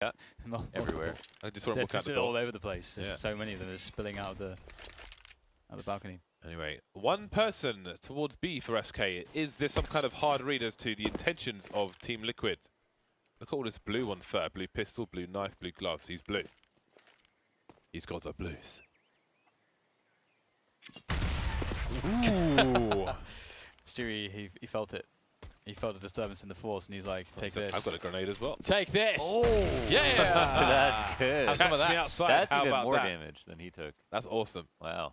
Yeah, everywhere. I just saw him walk out the door. All over the place. There's so many of them just spilling out of the balcony. Anyway, one person towards B for SK. Is there some kind of hard read as to the intentions of Team Liquid? Look at all this blue on foot. Blue pistol, blue knife, blue gloves. He's blue. He's got the blues. Ooh. Stewie, he felt it. He felt a disturbance in the force, and he's like, take this. I've got a grenade as well. Take this! Oh! Yeah! That's good. Have some of that. That's How even about more that? damage than he took. That's awesome. Wow.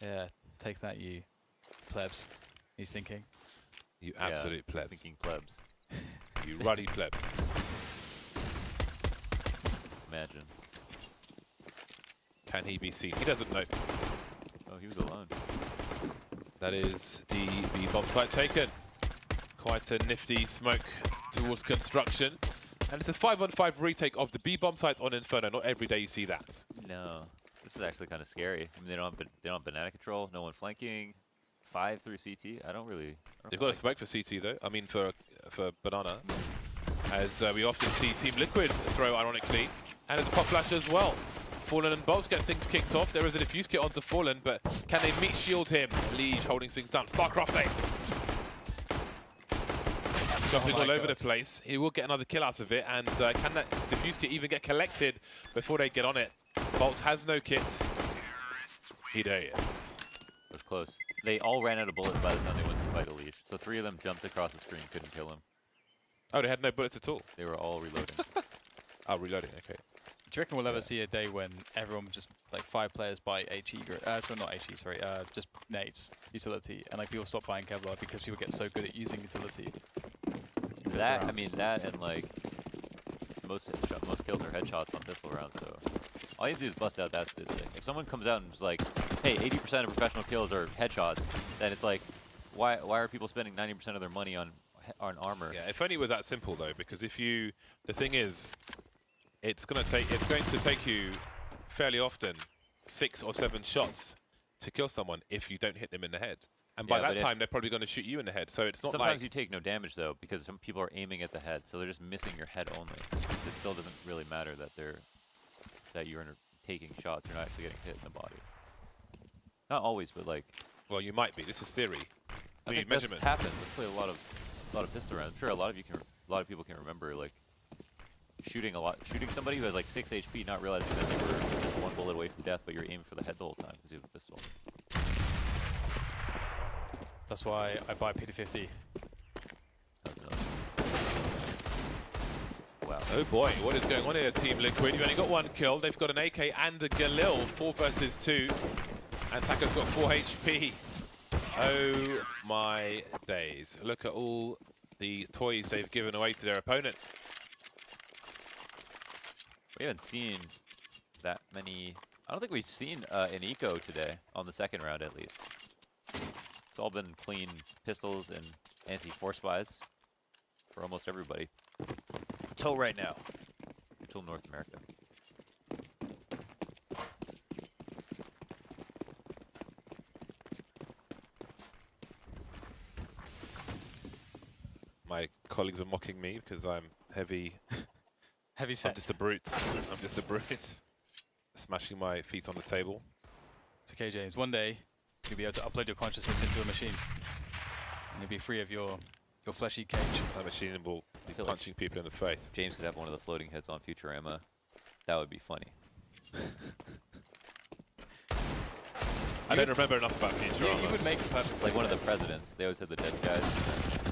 Yeah, take that, you plebs. He's thinking. You absolute yeah, plebs. Thinking plebs. You ruddy plebs. Imagine. Can he be seen? He doesn't know. Oh, he was alone. That is the B-bomb site taken. Quite a nifty smoke towards construction. And it's a 5-on-5 retake of the B-bomb sites on Inferno. Not every day you see that. No. This is actually kind of scary. I mean, they don't have banana control, no one flanking. 5 through CT. I don't They've got a smoke for CT though. I mean for banana. As we often see Team Liquid throw, ironically. And there's a pop flash as well. Fallen and Bolts get things kicked off. There is a diffuse kit onto Fallen, but can they meat shield him? Liege holding things down. Starcraft A. Jumping all over the place. He will get another kill out of it, and can that diffuse kit even get collected before they get on it? Bolts has no kit. He did. That's close. They all ran out of bullets by the time they went to fight Liege. So 3 of them jumped across the screen, couldn't kill him. Oh, they had no bullets at all? They were all reloading. Oh, reloading, okay. Do you reckon we'll ever see a day when everyone just, like 5 players buy HE, so not HE, sorry, just nades, utility, and like people stop buying Kevlar because people get so good at using utility? That, I mean, that and like, most kills are headshots on pistol rounds, so all you have to do is bust out that statistic. If someone comes out and is like, hey, 80% of professional kills are headshots, then it's like, why are people spending 90% of their money on armor? Yeah, if only it were that simple though, because if you, the thing is, it's going to take you fairly often 6 or 7 shots to kill someone if you don't hit them in the head. And by that time, they're probably going to shoot you in the head. So it's not sometimes like... you take no damage though, because some people are aiming at the head, so they're just missing your head only. It still doesn't really matter that you're taking shots. You're not actually getting hit in the body. Not always, but like. Well, you might be. This is theory. I think measurements happens. I play a lot of pistol rounds. I'm sure a lot of people can remember like shooting somebody who has like 6 HP, not realizing that they were just 1 bullet away from death, but you're aiming for the head the whole time because you have a pistol. That's why I buy P250. That's another. Wow. Oh boy, what is going on here, Team Liquid? You've only got 1 kill. They've got an AK and a Galil, 4 versus 2. And Taka's got 4 HP. Oh my days. Look at all the toys they've given away to their opponent. We haven't seen that many. I don't think we've seen an eco today, on the second round at least. It's all been clean pistols and anti-force buys for almost everybody. Until right now. Until North America. My colleagues are mocking me because I'm heavy. Heavy set. I'm just a brute. I'm just a brute. Smashing my feet on the table. It's okay, James. One day, you'll be able to upload your consciousness into a machine. And you'll be free of your fleshy cage. That machine will be punching people in the face. James could have one of the floating heads on Futurama. That would be funny. I don't remember enough about Futurama. You would make a perfect like one of the presidents. They always had the dead guys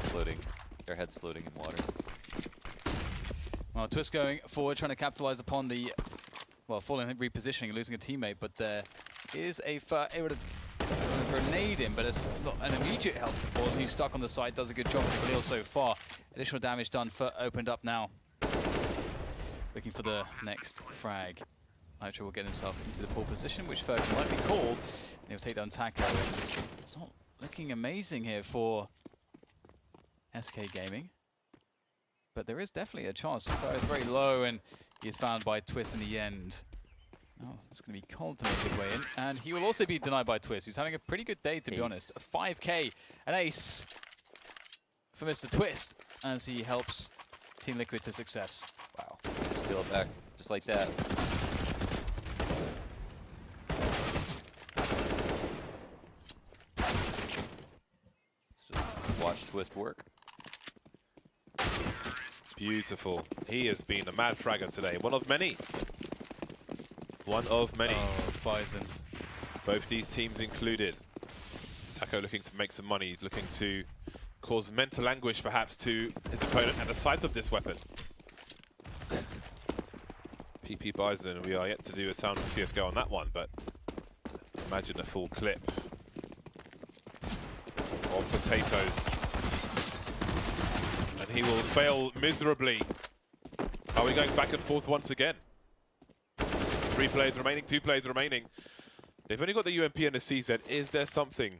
floating, their heads floating in water. Well, Twist going forward, trying to capitalize upon the, well, falling repositioning, losing a teammate, but there is a grenade in, but it's not an immediate help to Fallen, who's stuck on the side, does a good job with Khalil so far. Additional damage done for opened up now. Looking for the next frag. Nitro will get himself into the pole position, which Fergie might be called, and he'll take down Taco. And it's not looking amazing here for SK Gaming. But there is definitely a chance. Ferg is very low, and he is found by Twist in the end. Oh, it's going to be Cold to make his way in. And he will also be denied by Twist, who's having a pretty good day, to be honest. A 5K, an ace for Mr. Twist, as he helps Team Liquid to success. Wow. There's still steal it back, just like that. Let's just watch Twist work. Beautiful. He has been a mad fragger today. One of many. One of many. Oh, Bison. Both these teams included. Taco looking to make some money, looking to cause mental anguish perhaps to his opponent at the sight of this weapon. PP Bison, we are yet to do a sound for CSGO on that one, but imagine a full clip of potatoes. And he will fail miserably. Are we going back and forth once again? 3 players remaining, 2 players remaining. They've only got the UMP and the CZ. Is there something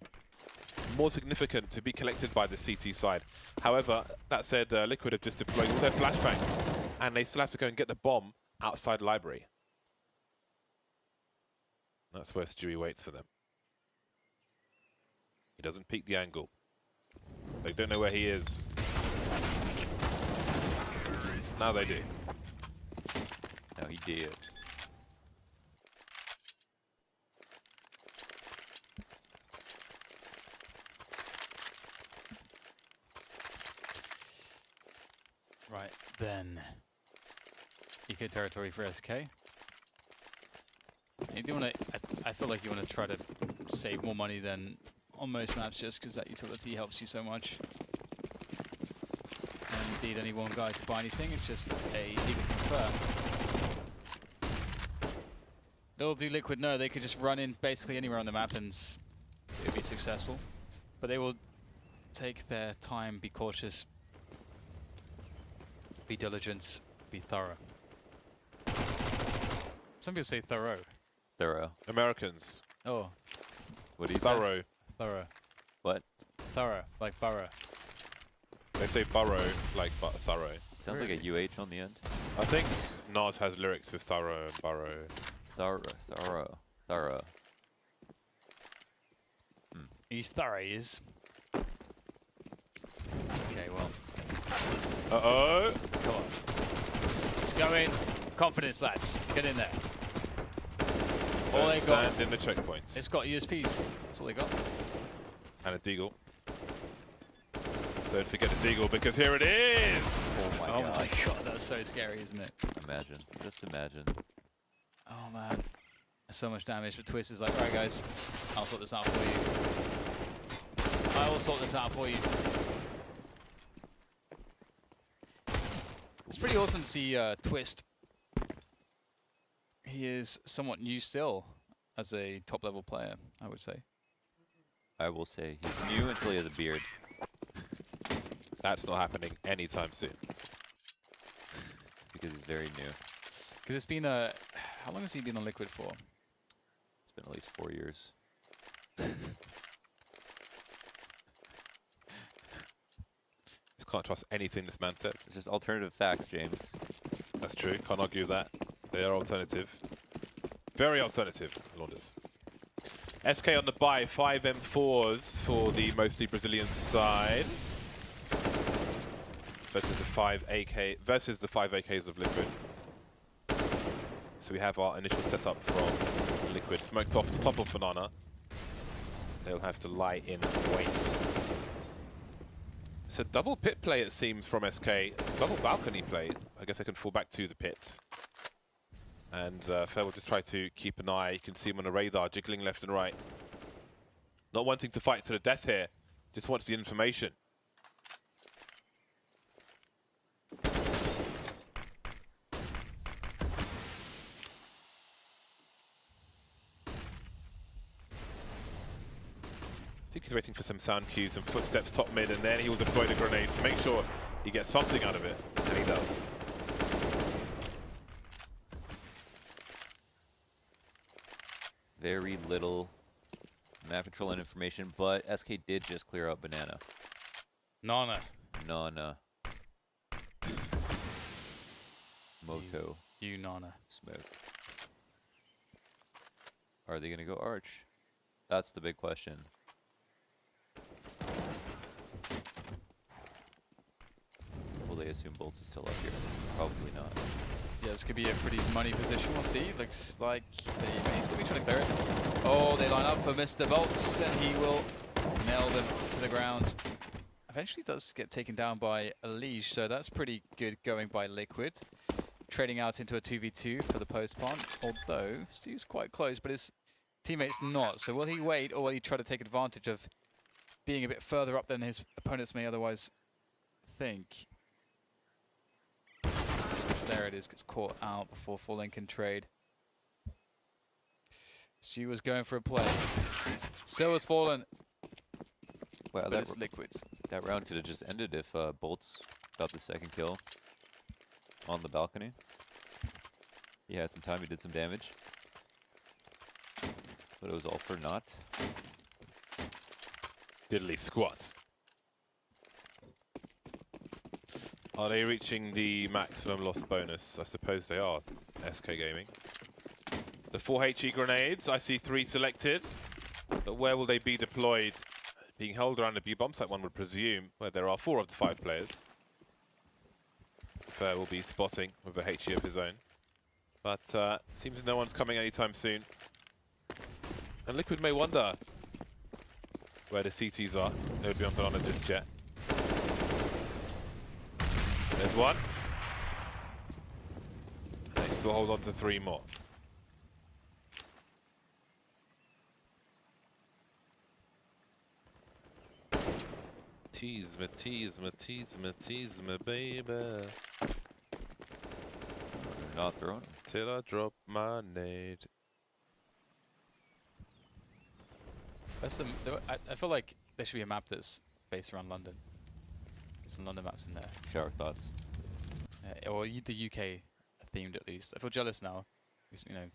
more significant to be collected by the CT side? However, that said, Liquid have just deployed all their flashbangs, and they still have to go and get the bomb outside library. That's where Stewie waits for them. He doesn't peek the angle. They don't know where he is. Now they do. Now he did. Right, then. EK territory for SK. You do want to, I feel like you want to try to save more money than on most maps just because that utility helps you so much. And indeed, only one guy to buy anything, it's just a Eagle Confirm. Little do Liquid know, they could just run in basically anywhere on the map and it would be successful. But they will take their time, be cautious, be diligent, be thorough. Some people say thorough. Thorough. Americans. Oh, What do you say? Thorough. thorough. What? Thorough, like borough. They say burrow, like thorough. Sounds like a UH on the end. I think Nas has lyrics with thorough and burrow. Thorough. He's thorough, he is. Okay, well, Uh-oh! come on. Let's go in. Confidence, lads. Get in there. All they got, Stand in the checkpoints. it's got USPs. That's all they got. And a deagle. Don't forget the deagle because here it is! Oh my Oh god. my god, that's so scary, isn't it? Imagine. Just imagine. Oh man. That's so much damage, but Twist is like, alright guys, I'll sort this out for you. I will sort this out for you. It's pretty awesome to see Twist. He is somewhat new still as a top level player, I would say. I will say he's new until he has a beard. That's not happening anytime soon. Because he's very new. Because it's been a... How long has he been on Liquid for? It's been at least 4 years. Just can't trust anything this man says. It's just alternative facts, James. That's true, can't argue with that. They are alternative. Very alternative, Launders. SK on the buy, 5 M4s for the mostly Brazilian side. Versus the 5 AKs of Liquid. So we have our initial setup from Liquid. Smoked off the top of Banana. They'll have to lie in wait. It's a double pit play, it seems, from SK. Double balcony play. I guess I can fall back to the pit. And Fair will just try to keep an eye. You can see him on the radar, jiggling left and right. Not wanting to fight to the death here. Just wants the information. I think he's waiting for some sound cues and footsteps top mid, and then he will deploy the grenade to make sure he gets something out of it, and he does. Very little map control and information, but SK did just clear out Banana. Nana. Nana. Moko. You Nana. Smoke. Are they going to go Arch? That's the big question. Will they assume Bolts is still up here? Probably not. Yeah, this could be a pretty money position. We'll see. Looks like they may still be trying to clear it. Oh, they line up for Mr. Bolts, and he will nail them to the ground. Eventually does get taken down by Elige, so that's pretty good going by Liquid. Trading out into a 2v2 for the post plant, although Stu's quite close, but his teammate's not. So will he wait, or will he try to take advantage of being a bit further up than his opponents may otherwise think? There it is, gets caught out before Fallen can trade. Stu was going for a play. So was Fallen. Wow, But it's Liquid's. that round could have just ended if Bolts got the second kill on the balcony. He had some time, he did some damage. But it was all for naught. Diddly squat. Are they reaching the maximum loss bonus? I suppose they are, SK Gaming. The 4 HE grenades, I see 3 selected. But where will they be deployed? Being held around a B bomb site, one would presume, where there are 4 of the 5 players. Fair will be spotting with a HE of his own. But seems no one's coming anytime soon. And Liquid may wonder where the CTs are. They would be on Banana just yet. There's one. And they still hold on to 3 more. Tease me, tease me, tease me, tease me, baby. They're not throwing. Till I drop my nade. That's I feel like there should be a map that's based around London. Get some London maps in there. Shower thoughts. Or the UK themed at least. I feel jealous now. You know,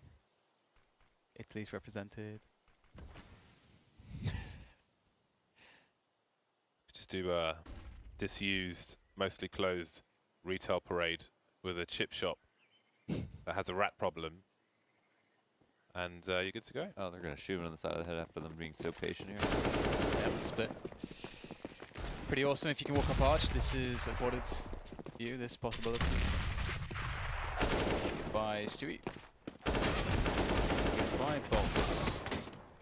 Italy's represented. Just do a disused, mostly closed retail parade with a chip shop that has a rat problem. And you're good to go. Oh, they're going to shoot him on the side of the head after them being so patient here. Yeah, split. Pretty awesome if you can walk up arch. This is afforded you this possibility. Goodbye, Stewie. Goodbye, Bolts.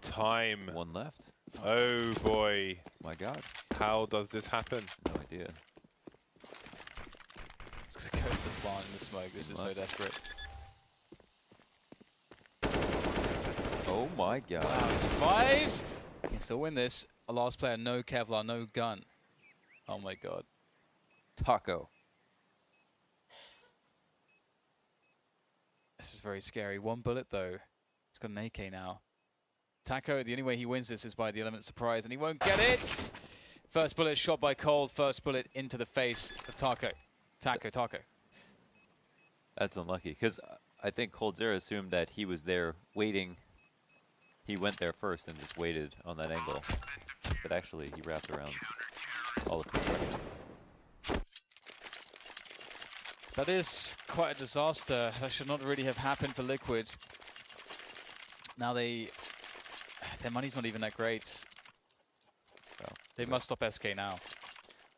Time. One left. Oh boy. My God. How does this happen? No idea. Let's go to the plant in the smoke. This is so desperate. Oh my God. Wow, he survives! He can still win this. A last player, no Kevlar, no gun. Oh my God. Taco. This is very scary. 1 bullet though. He's got an AK now. Taco, the only way he wins this is by the element surprise, and he won't get it! First bullet shot by Cold, first bullet into the face of Taco. Taco. That's unlucky, because I think Cold Zero assumed that he was there waiting. He went there first and just waited on that angle. But actually, he wrapped around all the construction. That is quite a disaster. That should not really have happened for Liquid. Now their money's not even that great. Well, They must stop SK now.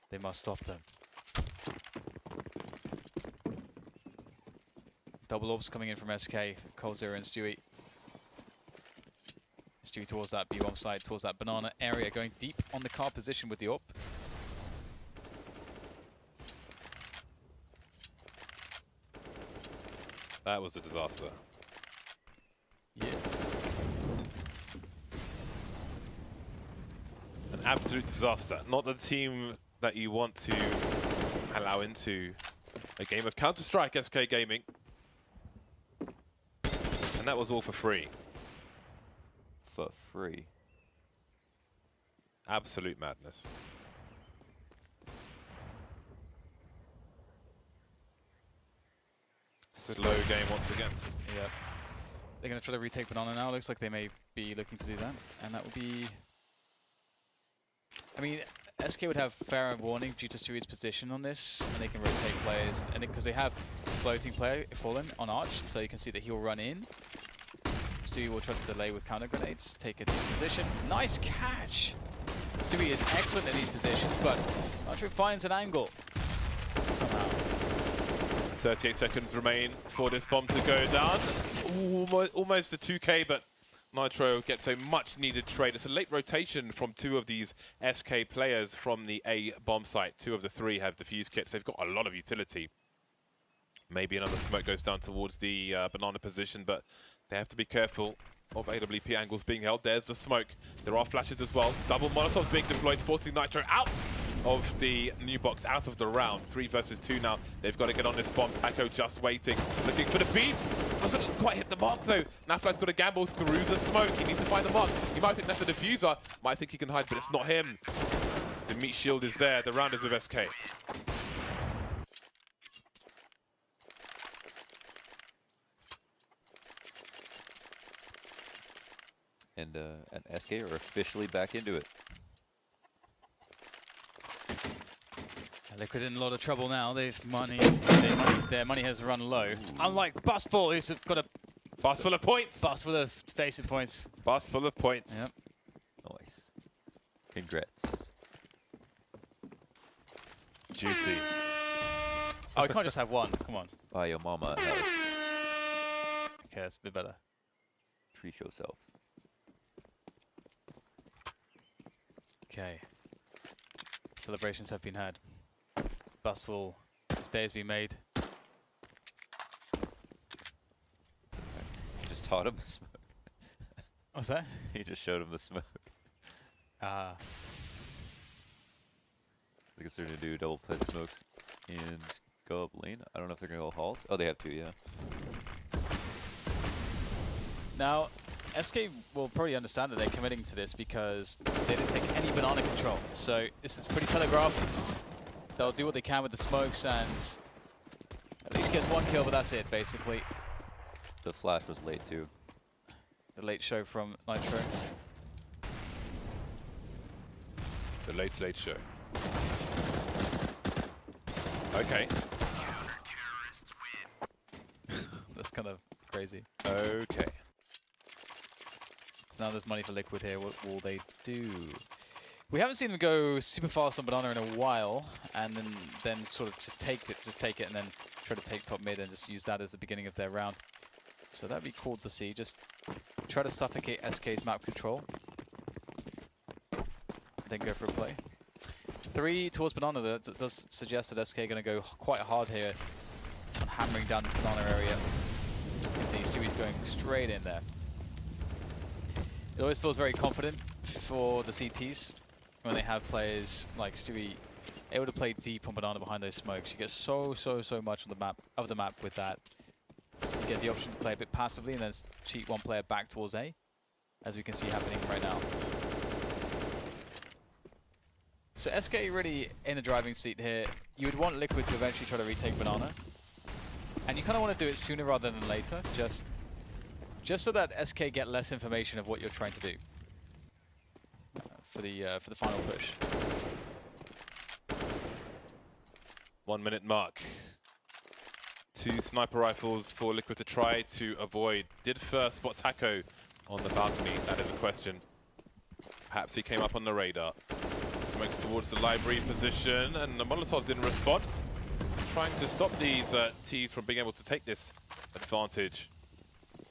They must stop them. Double orbs coming in from SK. Cold Zero and Stewie. Stewie towards that B-bomb side, towards that banana area, going deep on the car position with the AWP. That was a disaster. Yes. An absolute disaster. Not the team that you want to allow into a game of Counter-Strike, SK Gaming. And that was all for free. for free. Absolute madness. Slow game once again. Yeah. They're going to try to retake banana now. Looks like they may be looking to do that. And that would be... I mean, SK would have fair warning due to Stewie's position on this, and they can rotate players. And because they have floating player Fallen on Arch, so you can see that he'll run in. Stewie will try to delay with counter grenades, take a deep position. Nice catch! Stewie is excellent in these positions, but Archer finds an angle somehow. 38 seconds remain for this bomb to go down. Almost a 2K, but Nitro gets a much needed trade. It's a late rotation from 2 of these SK players from the A bomb site. 2 of the 3 have defuse kits. They've got a lot of utility. Maybe another smoke goes down towards the banana position, but they have to be careful of AWP angles being held. There's the smoke. There are flashes as well. Double Molotovs being deployed, forcing Nitro out of the new box, out of the round. 3 versus 2 now. They've got to get on this bomb. Taco just waiting, looking for the beat. Doesn't quite hit the mark though. Nafla's got to gamble through the smoke. He needs to find the mark. He might think that's a diffuser. Might think he can hide, but it's not him. The meat shield is there. The round is with SK. And SK are officially back into it. Liquid in a lot of trouble now. Their money has run low. Ooh. Unlike Busful, who's got a bus full of points. Bus full of facing points. Bus full of points. Yep. Nice. Congrats. Juicy. Oh, we can't just have one. Come on. Bye, your mama. Okay, that's a bit better. Treat yourself. Okay. Celebrations have been had. Busful, this day has been made. Just taught him the smoke. What's that? He just showed him the smoke. Ah. I guess they're gonna do double pit smokes and go up lane. I don't know if they're gonna go halls. Oh, they have to, yeah. Now, SK will probably understand that they're committing to this because they didn't take any banana control. So this is pretty telegraphed. They'll do what they can with the smokes and at least gets 1 kill, but that's it, basically. The flash was late, too. The late show from Nitro. The late show. Okay. That's kind of crazy. Okay. So now there's money for Liquid here. What will they do? We haven't seen them go super fast on banana in a while, and then sort of just take it, and then try to take top mid and just use that as the beginning of their round. So that'd be cool to see. Just try to suffocate SK's map control, then go for a play. 3 towards banana. That does suggest that SK are going to go quite hard here on hammering down this banana area. If these Stewie's going straight in there. It always feels very confident for the CTs when they have players like Stewie able to play deep on banana behind those smokes. You get so much on the map with that. You get the option to play a bit passively and then cheat one player back towards A, as we can see happening right now. So SK really in the driving seat here. You would want Liquid to eventually try to retake banana, and you kind of want to do it sooner rather than later, just so that SK get less information of what you're trying to do for the final push. 1 minute mark. 2 sniper rifles for Liquid to try to avoid. Did first spot Taco on the balcony? That is a question. Perhaps he came up on the radar. Smokes towards the library position, and the Molotovs in response, trying to stop these T's from being able to take this advantage.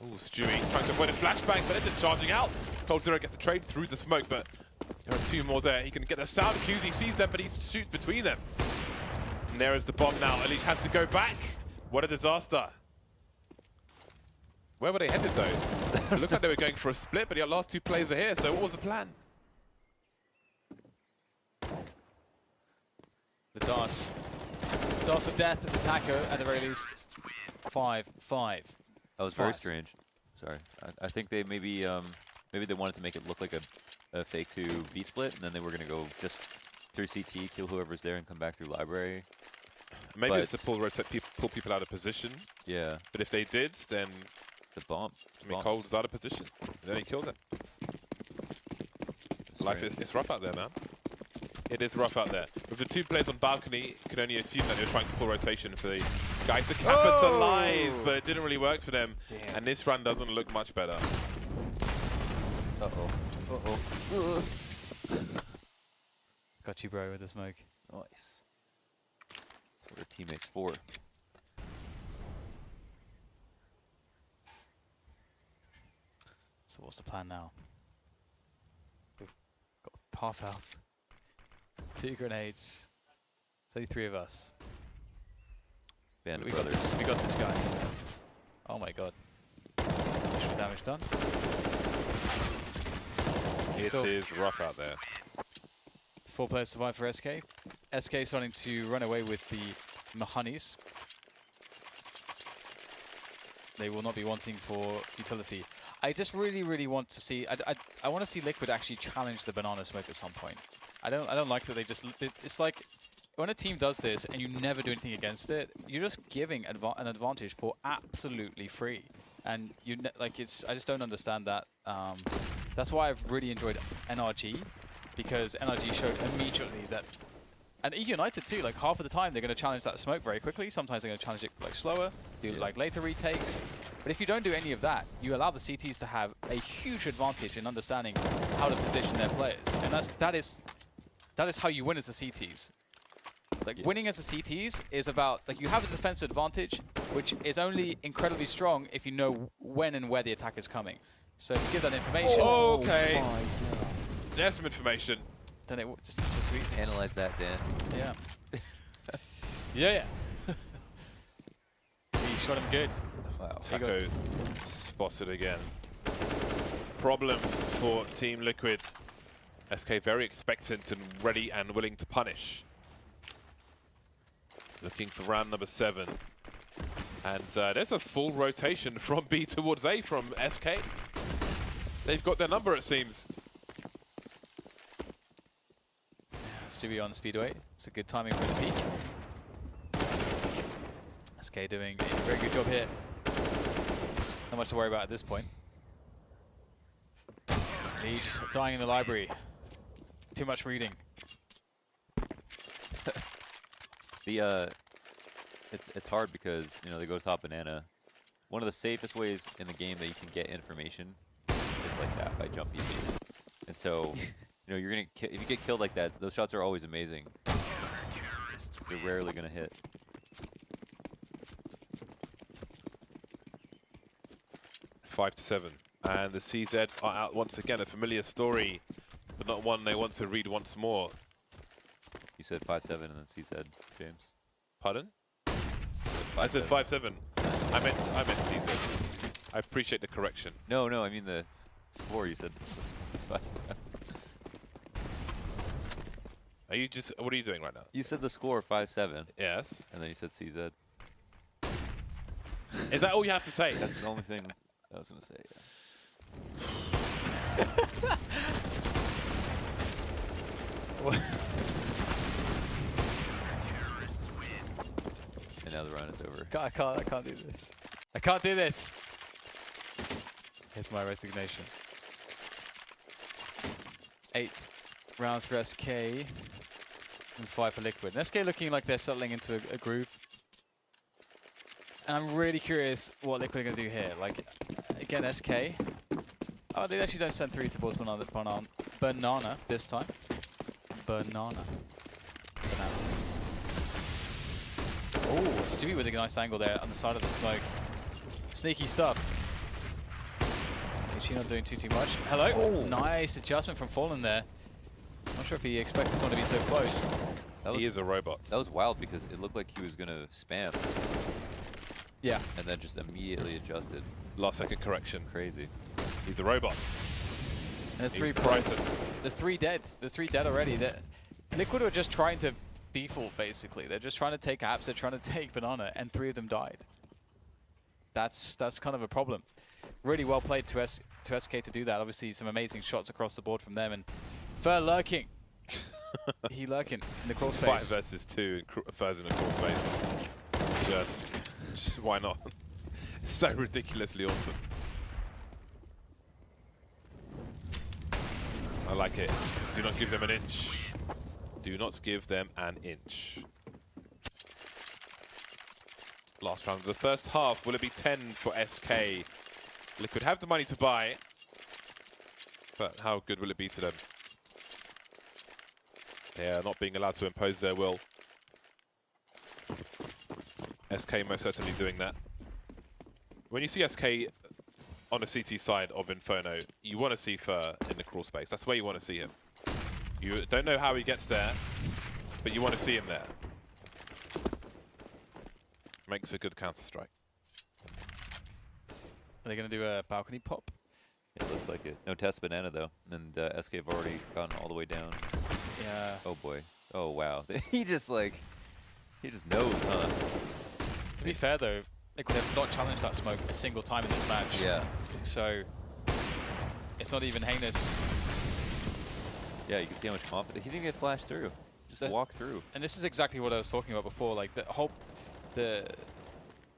Ooh, Stewie trying to avoid a flashbang, but it's just charging out. Cold Zero gets the trade through the smoke, but there are 2 more there. He can get the sound cues, he sees them, but he shoots between them. And there is the bomb now. Elite has to go back. What a disaster. Where were they headed though? It looked like they were going for a split, but the last 2 players are here, so what was the plan? The dance of death of the Taco at the very least. 5-5. That was very strange. Sorry. I think they maybe they wanted to make it look like a fake 2 B split, and then they were going to go just through CT, kill whoever's there, and come back through library. Maybe it's to pull people out of position. Yeah. But if they did, then the bomb. I mean, Cold was out of position. Then he killed them. It's rough out there, man. It is rough out there. With the 2 players on balcony, you can only assume that they were trying to pull rotation for the guys to capitalize, but it didn't really work for them. Damn. And this run doesn't look much better. Got you, bro, with the smoke. Nice. That's what our teammates for. So what's the plan now? We've got half health, 2 grenades. There's only 3 of us. Band of We got brothers. this. We got this, guys. Oh my god. Initial damage done. It is rough out there. 4 players survive for SK. SK starting to run away with the Mahanis. They will not be wanting for utility. I just really want to see. I want to see Liquid actually challenge the banana smoke at some point. I don't like that they just. It's like when a team does this and you never do anything against it, you're just giving an advantage for absolutely free. And like it's. I just don't understand that. That's why I've really enjoyed NRG, because NRG showed immediately that. And EU United too, like half of the time they're going to challenge that smoke very quickly. Sometimes they're going to challenge it like slower, do like later retakes. But if you don't do any of that, you allow the CTs to have a huge advantage in understanding how to position their players. And that is how you win as the CTs. Like winning as the CTs is about, like, you have a defensive advantage, which is only incredibly strong if you know when and where the attack is coming. So if you give that information. Oh, okay. Oh my God. There's some information. Then it's just too easy. Analyze that, Dan. Yeah. yeah. He shot him good. Wow. Taco spotted again. Problems for Team Liquid. SK very expectant and ready and willing to punish. Looking for round number 7. And there's a full rotation from B towards A from SK. They've got their number, it seems. Stewie on Speedway. It's a good timing for the peak. SK doing a very good job here. Not much to worry about at this point. Lee just dying in the library. Too much reading. It's hard because, you know, they go top banana. One of the safest ways in the game that you can get information is like that, by jump easy. And so, you know, you're gonna if you get killed like that, those shots are always amazing. They're rarely gonna hit. Five to 7. And the CZs are out once again. A familiar story, but not one they want to read once more. You said 5-7 and then CZ, James. Pardon? I said 5-7. I meant CZ. I appreciate the correction. No, I mean the score. You said it's 5-7. Are you just? What are you doing right now? You said the score 5-7. Yes. And then you said CZ. Is that all you have to say? That's the only thing I was gonna say. Yeah. And now the round is over. I can't do this. I can't do this. Here's my resignation. 8 rounds for SK and 5 for Liquid. And SK looking like they're settling into a groove. And I'm really curious what Liquid are going to do here. Like, again, SK. Oh, they actually don't send 3 towards banana this time. Banana. Oh, Stewie with a nice angle there on the side of the smoke. Sneaky stuff. HG not doing too much. Hello. Oh. Nice adjustment from Fallen there. Not sure if he expected someone to be so close. He is a robot. That was wild because it looked like he was gonna spam. Yeah. And then just immediately adjusted. Last second correction. Crazy. He's a robot. And there's 3 points. There's 3 dead. There's 3 dead already. Liquid are just trying to default, basically. They're just trying to take apps, they're trying to take banana, and 3 of them died. That's kind of a problem. Really well played to SK to do that. Obviously, some amazing shots across the board from them. And Fur lurking. He lurking in the crawl space. 5 versus 2, Fur's in the crawl space. Just why not? It's so ridiculously awesome. I like it. Do not give them an inch. Do not give them an inch. Last round of the first half. Will it be 10 for SK? Liquid have the money to buy. But how good will it be to them? They are not being allowed to impose their will. SK most certainly doing that. When you see SK on the CT side of Inferno, you want to see Fur in the crawl space. That's where you want to see him. You don't know how he gets there, but you want to see him there. Makes a good Counter-Strike. Are they going to do a balcony pop? It looks like it. No test banana though, and SK have already gone all the way down. Yeah. Oh boy. Oh wow. he just knows, huh? To be fair though, they could have not challenged that smoke a single time in this match. Yeah. So it's not even heinous. Yeah, you can see how much confidence. He didn't get flashed through. Just walk through. And this is exactly what I was talking about before. Like the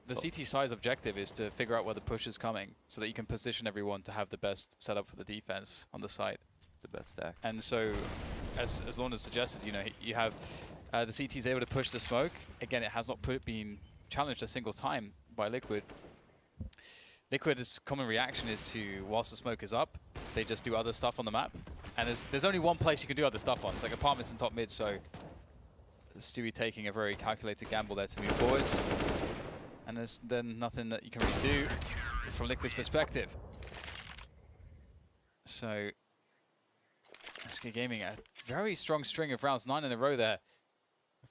CT side's objective is to figure out where the push is coming, so that you can position everyone to have the best setup for the defense on the site. The best stack. And so, as Lorna suggested, you know, you have the CT's able to push the smoke. Again, it has not been challenged a single time by Liquid. Liquid's common reaction is to, whilst the smoke is up, they just do other stuff on the map. And there's only one place you can do other stuff on. It's like apartments in top mid, so Stewie taking a very calculated gamble there to move forwards. And there's then nothing that you can really do from Liquid's perspective. So, SK Gaming, a very strong string of rounds, 9 in a row there.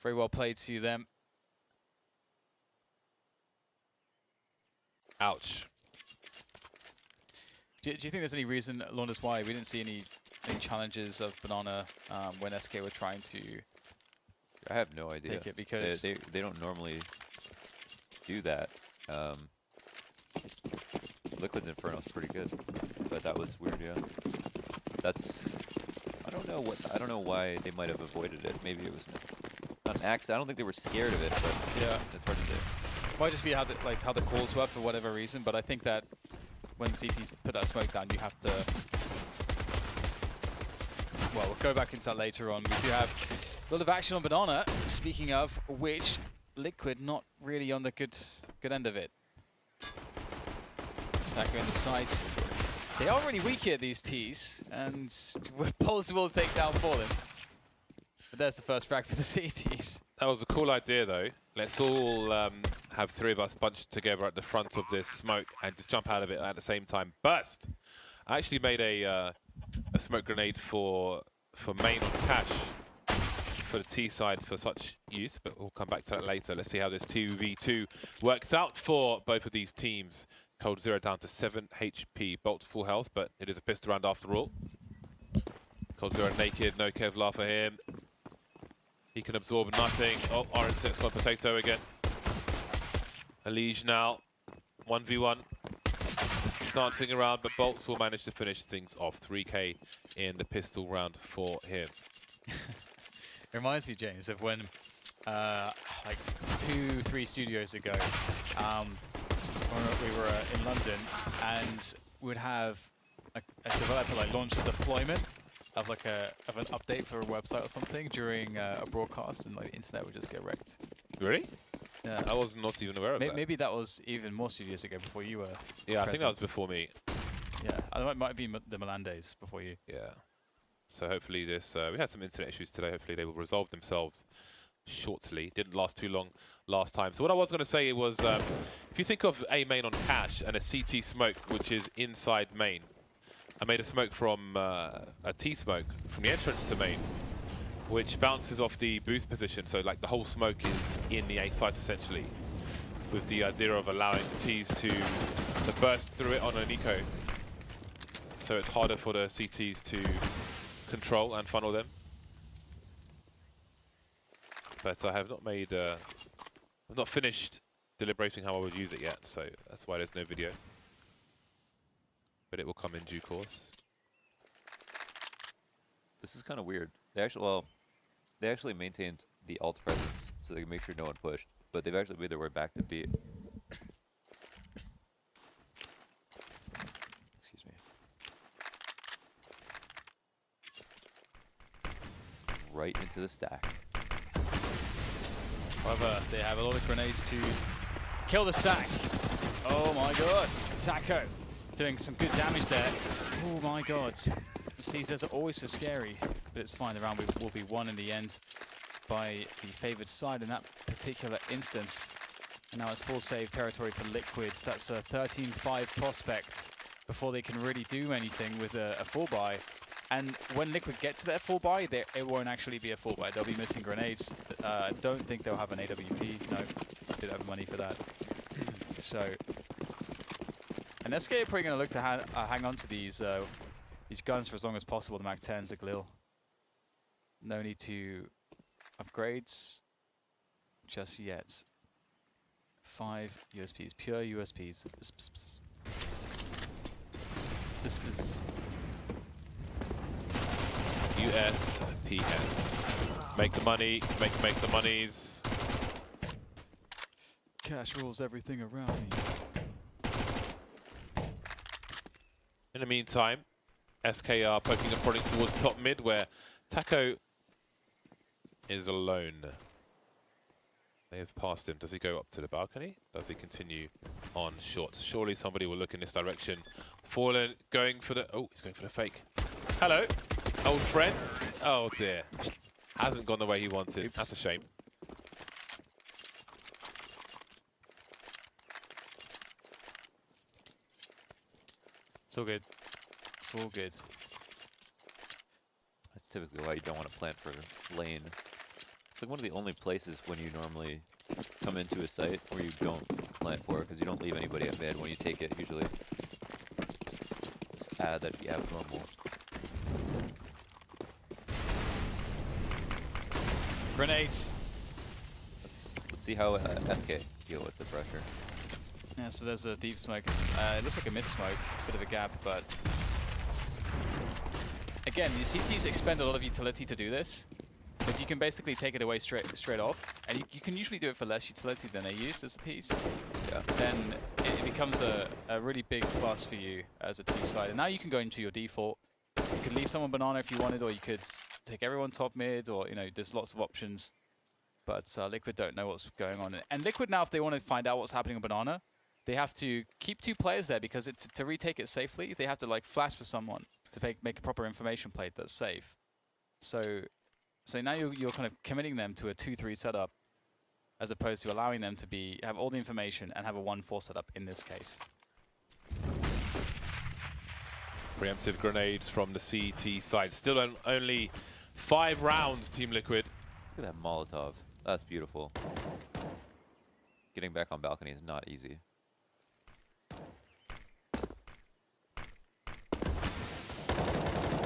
Very well played to them. Ouch. Do you think there's any reason, Launders, why we didn't see any challenges of Banana when SK were trying to I have no idea. take it? Because they don't normally do that. Liquid's Inferno is pretty good, but that was weird. Yeah, I don't know why they might have avoided it. Maybe it was not an accident. I don't think they were scared of it, but yeah, it's hard to say. Might just be how the calls were for whatever reason. But I think that when CTs put that smoke down, you have to. Well, we'll go back into that later on. We do have a lot of action on Banana. Speaking of which, Liquid not really on the good end of it. Attacker in the sights. They are really weak here, these Ts, and we're possible to take down Fallen. But there's the first frag for the CTs. That was a cool idea, though. Let's all have 3 of us bunched together at the front of this smoke and just jump out of it at the same time. Burst! I actually made a smoke grenade for main on cash for the T side for such use, but we'll come back to that later. Let's see how this 2v2 works out for both of these teams. Cold Zero down to 7 HP. Bolt full health, but it is a pistol round after all. Cold Zero naked, no Kevlar for him. He can absorb nothing. Oh, Orange has got Potato again. Elige now, 1v1. Dancing around, but Bolts will manage to finish things off. 3k in the pistol round for him. It reminds me, James, of when, like 2-3 studios ago, when we were in London, and we'd have a developer like launch a deployment of like an update for a website or something during a broadcast, and like the internet would just get wrecked. Really? Yeah. I was not even aware of that. Maybe that was even more studios ago before you were. Yeah, I think that was before me. Yeah, it might be the Milan days before you. Yeah. So hopefully this, we had some internet issues today. Hopefully they will resolve themselves shortly. Didn't last too long last time. So what I was going to say was, if you think of a main on cache and a CT smoke, which is inside main, I made a smoke from a T smoke from the entrance to main, which bounces off the boost position. So like the whole smoke is in the A site essentially, with the idea of allowing the Ts to burst through it on an eco. So it's harder for the CTs to control and funnel them. But I have not made, I've not finished deliberating how I would use it yet, so that's why there's no video. But it will come in due course. This is kind of weird. They actually maintained the alt presence, so they can make sure no one pushed. But they've actually made their way back to B. Excuse me. Right into the stack. However, they have a lot of grenades to kill the stack. Oh my god, Taco doing some good damage there. Oh my god. The Caesars are always so scary, but it's fine. The round will be won in the end by the favoured side in that particular instance. And now it's full save territory for Liquid. That's a 13-5 prospect before they can really do anything with a full buy. And when Liquid get to their full buy, it won't actually be a full buy. They'll be missing grenades. I don't think they'll have an AWP. No, they don't have money for that. So, and SK are probably going to look to hang on to these guns for as long as possible. The MAC-10s, the Glil. No need to upgrades just yet. 5 USPs, pure USPs. USPS. Make the money, make the monies. Cash rules everything around me. In the meantime, SKR poking a prodding towards the top mid where Taco is alone. They have passed him. Does he go up to the balcony? Does he continue on short? Surely somebody will look in this direction. Fallen going for the... Oh, he's going for the fake. Hello, old friend. Oh dear. Hasn't gone the way he wanted. Oops. That's a shame. It's all good. It's all good. That's typically why you don't want to plant for lane. It's like one of the only places when you normally come into a site where you don't plant for, because you don't leave anybody at mid when you take it, usually. Just add that'd be abnormal. Grenades! Let's see how SK deal with the pressure. Yeah, so there's a deep smoke. It looks like a mid smoke. It's a bit of a gap, but... Again, the CTs expend a lot of utility to do this. So if you can basically take it away straight off, and you can usually do it for less utility than they use as a Ts, then it becomes a really big plus for you as a T side. And now you can go into your default. You could leave someone banana if you wanted, or you could take everyone top mid, or, you know, there's lots of options. But Liquid don't know what's going on. And Liquid now, if they want to find out what's happening on banana, they have to keep 2 players there, because to retake it safely, they have to like flash for someone to make a proper information plate that's safe. So now you're kind of committing them to a 2-3 setup, as opposed to allowing them to have all the information and have a 1-4 setup in this case. Preemptive grenades from the CT side. Still only 5 rounds, Team Liquid. Look at that Molotov. That's beautiful. Getting back on balcony is not easy.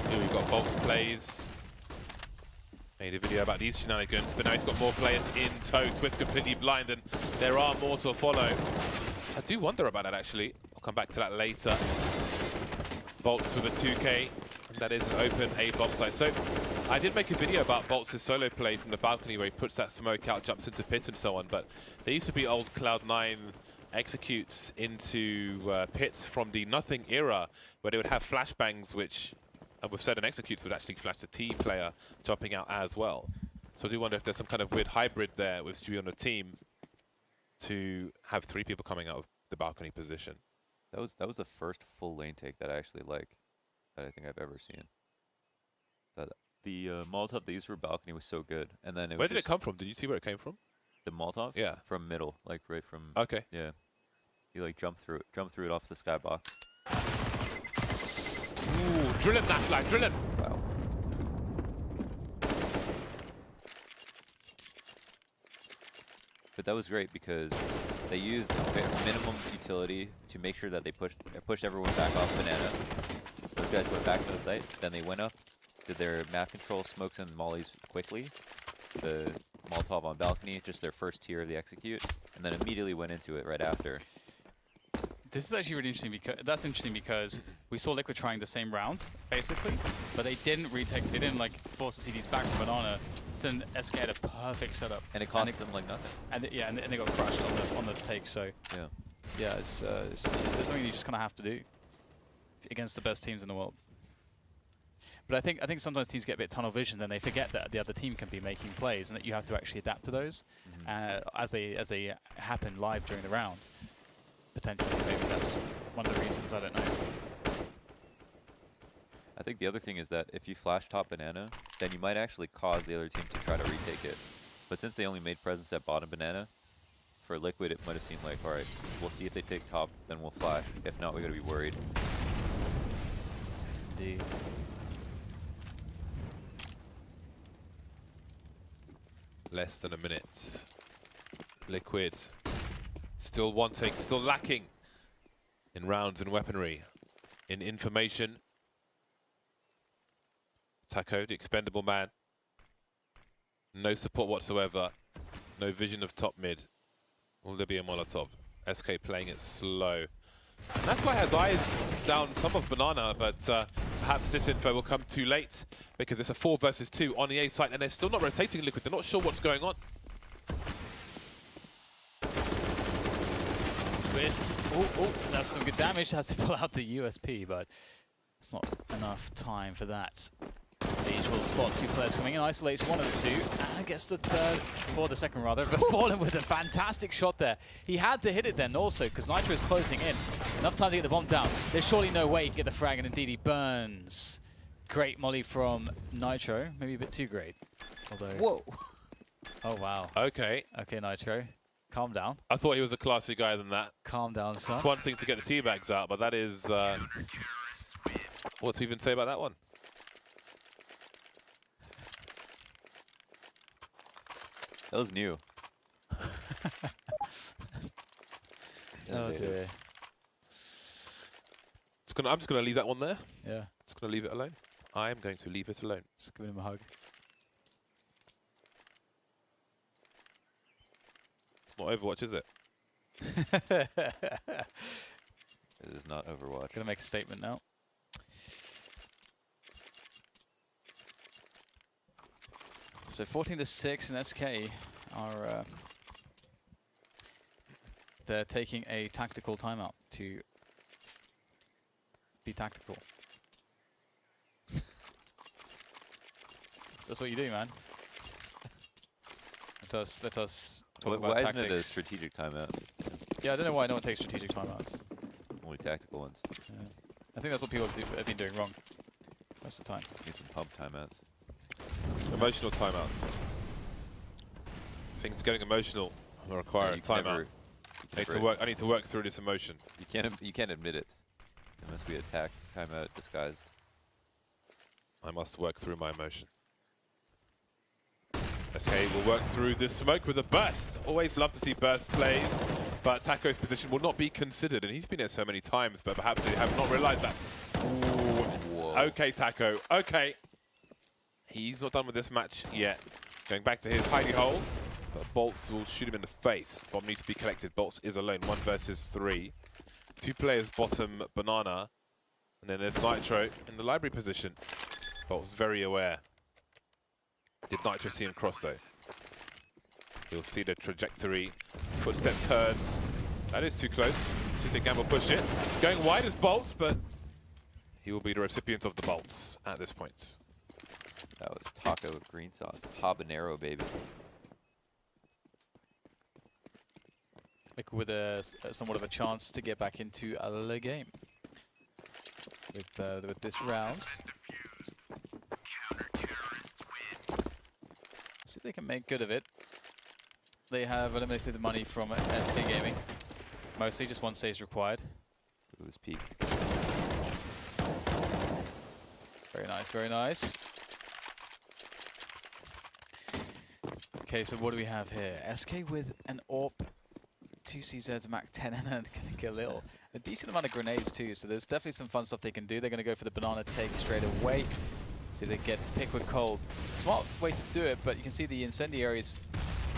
Here we've got Bolts plays. Made a video about these shenanigans, but now he's got more players in tow. Twist completely blind, and there are more to follow. I do wonder about that, actually. I'll come back to that later. Bolts with a 2K, and that is an open A bomb site. So I did make a video about Bolts' solo play from the balcony, where he puts that smoke out, jumps into pit and so on, but there used to be old Cloud9 executes into pits from the Nothing era, where they would have flashbangs, which, with certain executes, would actually flash the T player jumping out as well. So I do wonder if there's some kind of weird hybrid there with Stewie on the team to have 3 people coming out of the balcony position. That was the first full lane take that I actually like, that I think I've ever seen. The Molotov they used for balcony was so good, and then Where did it come from? Did you see where it came from? The Molotov? Yeah. From middle, like right from. Okay. Yeah. You like jump through it off the skybox. Ooh, drill him, that flag, drill him! Wow. But that was great because they used minimum utility to make sure that they pushed everyone back off banana. Those guys went back to the site, then they went up, did their map control smokes and mollies quickly. The Molotov on balcony, just their first tier of the execute, and then immediately went into it right after. This is actually really interesting, because we saw Liquid trying the same round, basically, but they didn't retake, they didn't like force the CDs back from banana, so then SK had a perfect setup. And it cost them like nothing. And and they got crushed on the take, so yeah, it's something you just kind of have to do against the best teams in the world. But I think sometimes teams get a bit tunnel vision, and they forget that the other team can be making plays, and that you have to actually adapt to those as they happen live during the round. Potentially, maybe that's one of the reasons. I don't know. I think the other thing is that if you flash top banana, then you might actually cause the other team to try to retake it. But since they only made presence at bottom banana, for Liquid it might have seemed like, alright, we'll see if they take top, then we'll flash. If not, we gotta be worried. indeed. Less than a minute. Liquid still wanting, still lacking in rounds and weaponry, in information. Taco, the expendable man. No support whatsoever. No vision of top mid. Will there be a Molotov? SK playing it slow. And that's why he has eyes down some of Banana, but perhaps this info will come too late because it's a 4 versus 2 on the A site and they're still not rotating Liquid. They're not sure what's going on. Twist. Oh, that's some good damage. Has to pull out the USP, but it's not enough time for that. Age will spot 2 players coming in, isolates one of the 2, and gets the third, or the second rather, but Fallen with a fantastic shot there. He had to hit it then also, because Nitro is closing in. Enough time to get the bomb down. There's surely no way he can get the frag, and indeed he burns. Great molly from Nitro, maybe a bit too great. Although, Whoa. Oh wow. Okay. Okay, Nitro, calm down. I thought he was a classy guy than that. Calm down, son. It's one thing to get the teabags out, but that is... what to even say about that one? That was new. Oh dear. I'm just gonna leave that one there. Yeah, Just gonna leave it alone. I am going to leave it alone. just give him a hug. It's not Overwatch, is it? It is not Overwatch. Gonna make a statement now. So 14-6 and SK are they're taking a tactical timeout to be tactical. That's what you do, man. Let us talk about Why tactics. isn't it a strategic timeout? Yeah, I don't know why no one takes strategic timeouts. Only tactical ones. Yeah. I think that's what people have been doing wrong most of the time. Need some pump timeouts. Emotional timeouts. Things getting emotional will require a timeout. I need to work through this emotion. You can't admit it. It must be a timeout disguised. I must work through my emotion. SK will work through this smoke with a burst. Always love to see burst plays, but Taco's position will not be considered, and he's been here so many times, but perhaps they have not realized that. Ooh. Okay, Taco. Okay. He's not done with this match yet. Going back to his hidey hole, but Bolts will shoot him in the face. Bomb needs to be collected. Bolts is alone. 1 versus 3. 2 players bottom Banana, and then there's Nitro in the library position. Bolts very aware. Did Nitro see him cross though? You'll see the trajectory. Footsteps heard. That is too close. Suited Gamble push it. Going wide as Bolts, but he will be the recipient of the bolts at this point. That was taco with green sauce. Habanero, baby. Like with a somewhat of a chance to get back into the game with this round. See if they can make good of it. They have eliminated the money from SK Gaming. Mostly just 1 stage required. It was peak. Very nice, very nice. Okay, so what do we have here? SK with an AWP, 2 CZs, a Mac 10, and a Galil. A decent amount of grenades too, so there's definitely some fun stuff they can do. They're going to go for the banana take straight away. See if they get pick with cold. Smart way to do it, but you can see the incendiaries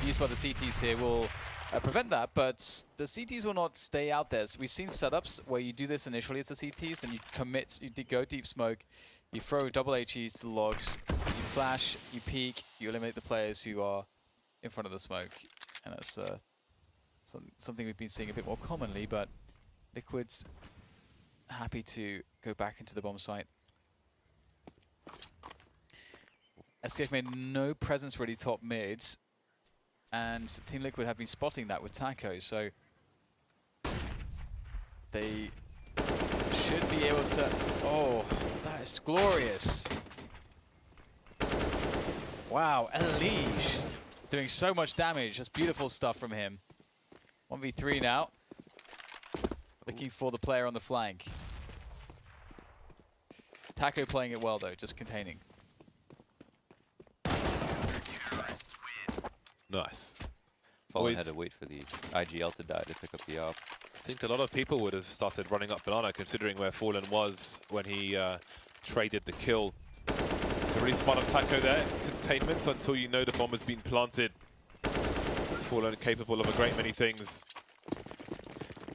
used by the CTs here will prevent that, but the CTs will not stay out there. So we've seen setups where you do this initially as the CTs and you commit, you go deep smoke, you throw double HEs to the logs, you flash, you peek, you eliminate the players who are in front of the smoke. And that's something we've been seeing a bit more commonly, but Liquid's happy to go back into the bomb site. SKF made no presence really top mids, and Team Liquid have been spotting that with Taco, so they should be able to... Oh, that is glorious. Wow, Elige doing so much damage. That's beautiful stuff from him. 1v3 now. Looking for the player on the flank. Taco playing it well though, just containing. Nice. Fallen had to wait for the IGL to die to pick up the op. I think a lot of people would have started running up Banana considering where Fallen was when he traded the kill. It's a really smart of Taco there. Containment until you know the bomb has been planted. Fallen capable of a great many things.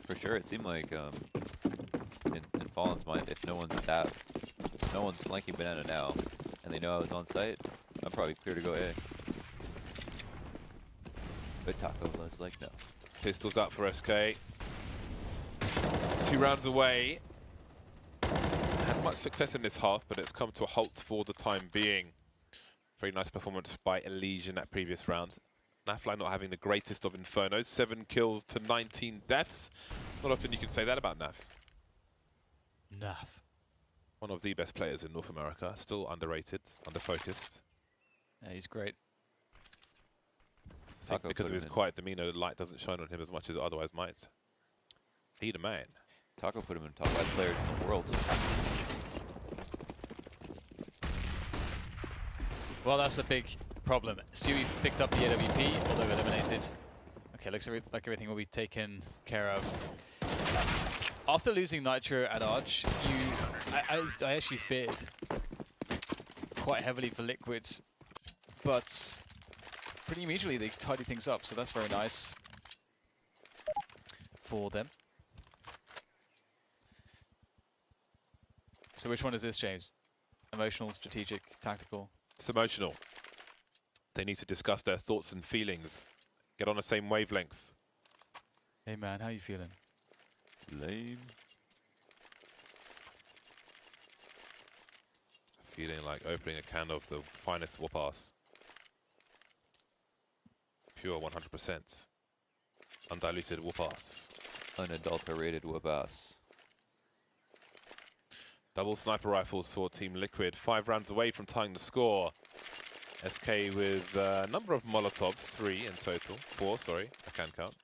For sure, it seemed like in Fallen's mind, if no one's flanking Banana now, and they know I was on site, I'm probably clear to go A. But Taco was like, no. Pistols out for SK. 2 rounds away. Had much success in this half, but it's come to a halt for the time being. Very nice performance by Elysian in that previous round. Nafly not having the greatest of Infernos. 7 kills to 19 deaths. Not often you can say that about Naf. Naf. One of the best players in North America. Still underrated, underfocused. Yeah, he's great. I think because of his quiet demeanor, the light doesn't shine on him as much as it otherwise might. He the man. Taco put him in top 5 players in the world. Well, that's a big problem. Stewie picked up the AWP, although eliminated. Okay, looks like everything will be taken care of. After losing Nitro at Arch, I actually feared quite heavily for Liquids, but pretty immediately they tidy things up, so that's very nice for them. So which one is this, James? Emotional, strategic, tactical? It's emotional. They need to discuss their thoughts and feelings. Get on the same wavelength. Hey man, how you feeling? Lame. Feeling like opening a can of the finest whoop-ass. Pure 100%. Undiluted whoop-ass. Unadulterated whoop-ass. Double sniper rifles for Team Liquid. 5 rounds away from tying the score. SK with a number of Molotovs, 3 in total. 4, sorry, I can count.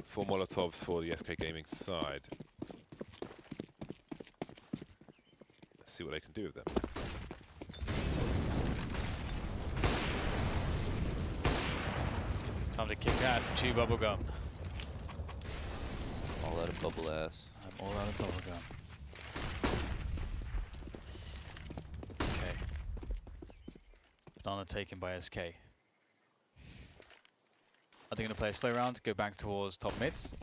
4 Molotovs for the SK Gaming side. Let's see what they can do with them. It's time to kick ass and chew bubblegum. All out of bubble ass. I'm all out of bubblegum. Okay. Banana taken by SK. Are they going to play a slow round, go back towards top mids?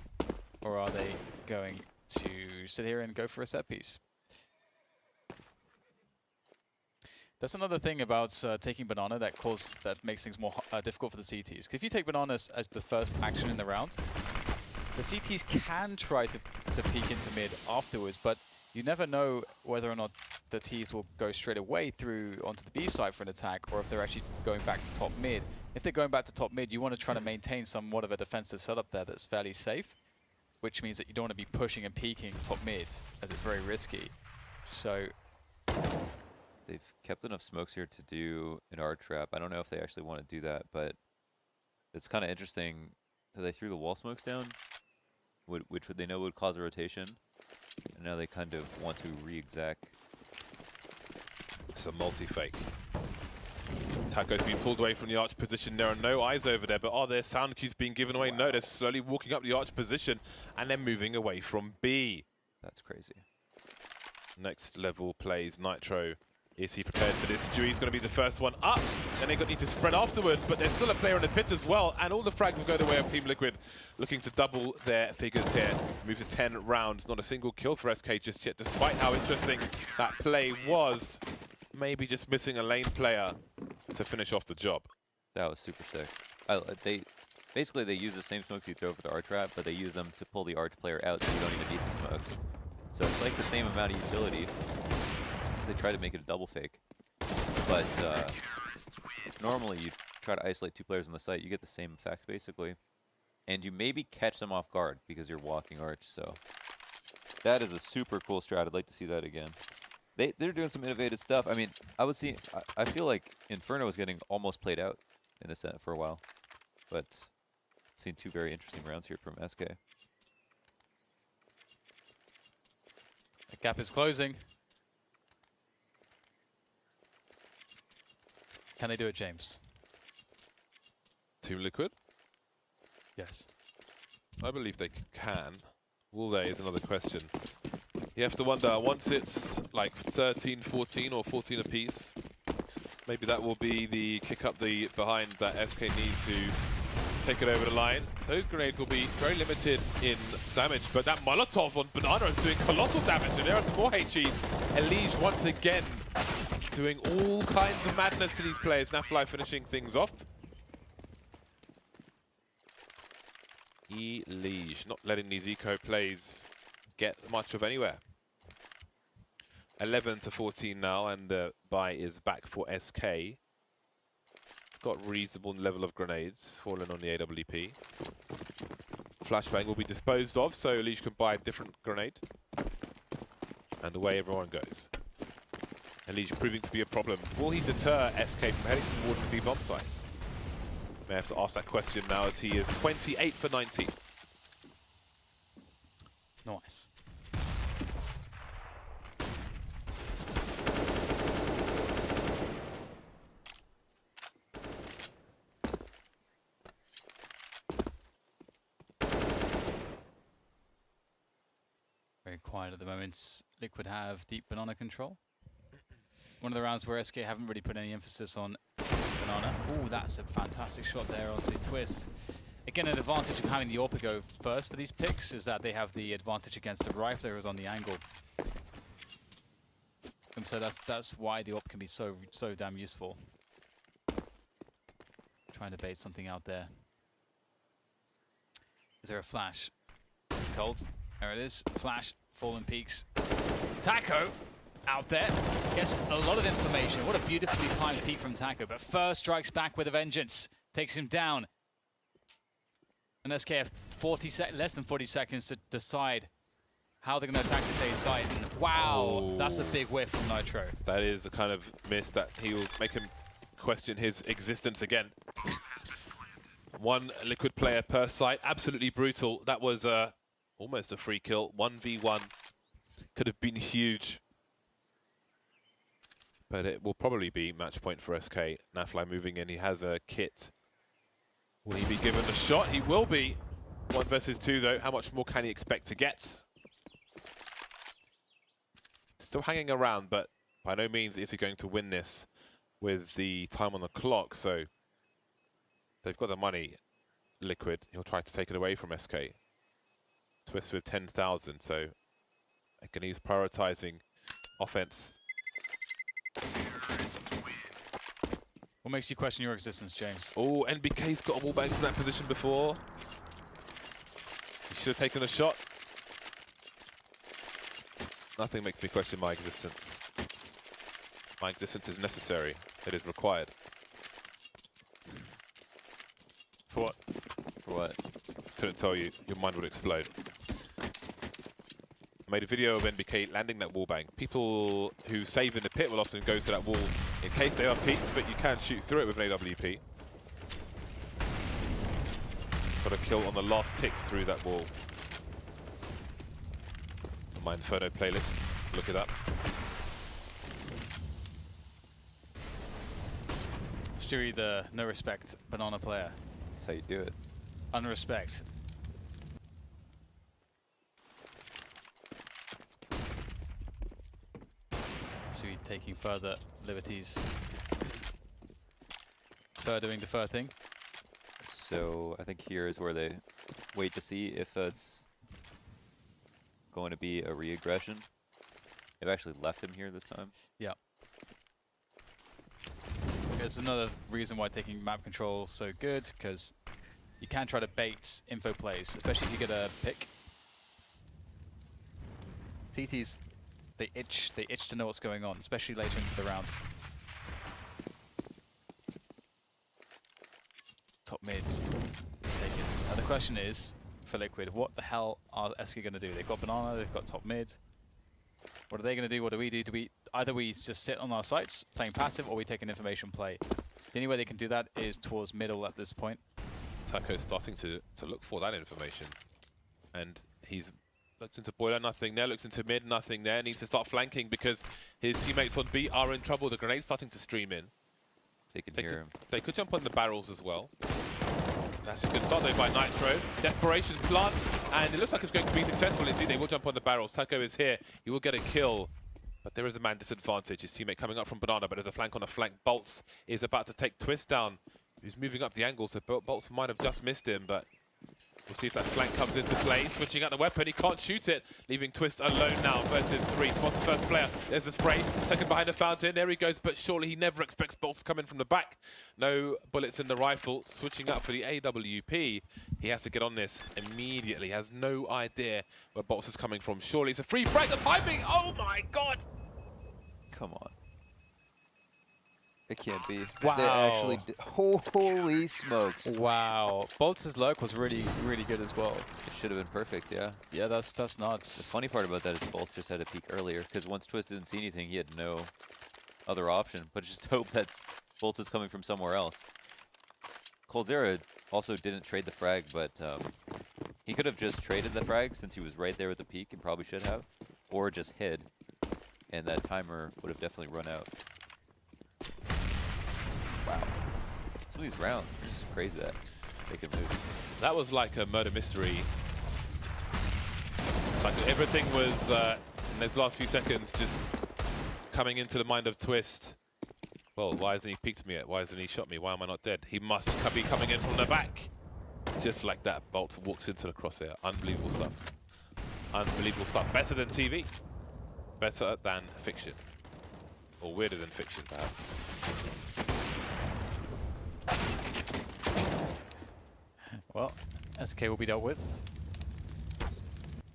Or are they going to sit here and go for a set piece? That's another thing about taking Banana that makes things more difficult for the CTs. 'Cause if you take Banana as the first action in the round, the CTs can try to peek into mid afterwards, but you never know whether or not the Ts will go straight away through onto the B side for an attack, or if they're actually going back to top mid. If they're going back to top mid, you want to try to maintain somewhat of a defensive setup there that's fairly safe, which means that you don't want to be pushing and peeking top mid, as it's very risky. So They've kept enough smokes here to do an R trap. I don't know if they actually want to do that, but it's kind of interesting that they threw the wall smokes down, which they know would cause a rotation, and now they kind of want to re-exact. It's a multi-fake. Taco's been pulled away from the arch position. There are no eyes over there, but are there sound cues being given away? Wow. No, they're slowly walking up the arch position and then moving away from B. That's crazy. Next level plays Nitro. Is he prepared for this? Dewey's going to be the first one up. Then they're going to need to spread afterwards, but there's still a player in the pit as well, and all the frags will go the way of Team Liquid, looking to double their figures here. Move to 10 rounds. Not a single kill for SK just yet, despite how interesting that play was. Maybe just missing a lane player to finish off the job. That was super sick. Basically they use the same smokes you throw for the arch trap, but they use them to pull the arch player out, so you don't even need the smokes. So it's like the same amount of utility. They try to make it a double fake, but normally you try to isolate 2 players on the site, you get the same effect basically, and you maybe catch them off guard because you're walking arch. So that is a super cool strat. I'd like to see that again. They're doing some innovative stuff. I mean, I feel like Inferno was getting almost played out in a set for a while, but I've seen 2 very interesting rounds here from SK. Gap is closing. Can they do it, James? Team Liquid? Yes. I believe they can. Will they is another question. You have to wonder, once it's like 13, 14 or 14 apiece, maybe that will be the kick up the behind that SK need to take it over the line. Those grenades will be very limited in damage, but that Molotov on Banana is doing colossal damage, and there are some more HEs. Elige once again doing all kinds of madness to these players. Nafly finishing things off. Elige not letting these eco plays get much of anywhere. 11 to 14 now, and the buy is back for SK. Got reasonable level of grenades falling on the AWP. Flashbang will be disposed of, so Elige can buy a different grenade. And away everyone goes. Elige proving to be a problem. Will he deter SK from heading towards the B-bomb sites? May have to ask that question now, as he is 28 for 19. Nice. Very quiet at the moment. Liquid have deep banana control. One of the rounds where SK haven't really put any emphasis on banana. Ooh, that's a fantastic shot there onto Twist. Again, an advantage of having the AWP go first for these picks is that they have the advantage against the rifler who's on the angle. And so that's why the AWP can be so damn useful. Trying to bait something out there. Is there a flash? Cold. There it is. Flash. Fallen Peaks. Taco out there. Gets a lot of information. What a beautifully timed peek from Taco. But first strikes back with a vengeance. Takes him down. And SK have less than 40 seconds to decide how they're going to attack this A side. And wow, that's a big whiff from Nitro. That is the kind of miss that he will make him question his existence again. One Liquid player per site, absolutely brutal. That was almost a free kill. 1v1 could have been huge. But it will probably be match point for SK. Nafly moving in, he has a kit. Will he be given a shot? He will be. 1 versus 2 though, how much more can he expect to get? Still hanging around, but by no means is he going to win this with the time on the clock, so they've got the money, Liquid. He'll try to take it away from SK. Twist with 10,000, so again he's prioritizing offense. What makes you question your existence, James? Oh, NBK's got a wallbang from that position before. He should have taken a shot. Nothing makes me question my existence. My existence is necessary. It is required. For what? For what? Couldn't tell you. Your mind would explode. I made a video of NBK landing that wallbang. People who save in the pit will often go to that wall in case they are peaked, but you can shoot through it with an AWP. Got a kill on the last tick through that wall. My Inferno playlist, look it up. Stewie, the no respect banana player. That's how you do it. Unrespect. Stewie taking further liberties. Fur doing the fur thing. So I think here is where they wait to see if it's going to be a re-aggression. They've actually left him here this time. Yeah. There's another reason why taking map control is so good, because you can try to bait info plays, especially if you get a pick. TTs, they itch to know what's going on, especially later into the round. Top mids taken. Now the question is, for Liquid, what the hell are SK going to do? They've got banana, they've got top mid. What are they going to do? What do we do? Either we just sit on our sites playing passive, or we take an information play. The only way they can do that is towards middle at this point. Taco's starting to look for that information, and he's Looks into boiler, nothing there. Looks into mid, nothing there. Needs to start flanking because his teammates on B are in trouble. The grenade's starting to stream in. They can hear him. They could jump on the barrels as well. That's a good start though by Nitro. Desperation plant, and it looks like it's going to be successful indeed. They will jump on the barrels. Taco is here. He will get a kill. But there is a man disadvantage. His teammate coming up from Banana, but there's a flank on a flank. Bolts is about to take Twist down. He's moving up the angle, so Bolts might have just missed him, but we'll see if that flank comes into play. Switching out the weapon, he can't shoot it, leaving Twist alone now versus 3. Spots the first player. There's a spray. Second behind the fountain. There he goes, but surely he never expects Bolts to come in from the back. No bullets in the rifle. Switching out for the AWP. He has to get on this immediately. Has no idea where Bolts is coming from. Surely it's a free frag. The timing! Oh my god! Come on. It can't be. Wow. They actually holy smokes. Wow. Bolts' lurk was really good as well. It should have been perfect, yeah. Yeah, that's The nuts. funny part about that is Bolts just had a peek earlier, because once Twist didn't see anything, he had no other option, but just hope that Bolts is coming from somewhere else. Coldzera also didn't trade the frag, but he could have just traded the frag since he was right there with the peek and probably should have, or just hid, and that timer would have definitely run out. Wow. Some of these rounds, it's just crazy that they can move. That was like a murder mystery. It's like everything was, in those last few seconds, just coming into the mind of Twist. Well, why hasn't he peeked me yet? Why hasn't he shot me? Why am I not dead? He must be coming in from the back. Just like that, Bolt walks into the crosshair. Unbelievable stuff. Unbelievable stuff. Better than TV. Better than fiction. Or weirder than fiction, perhaps. Well, SK will be dealt with.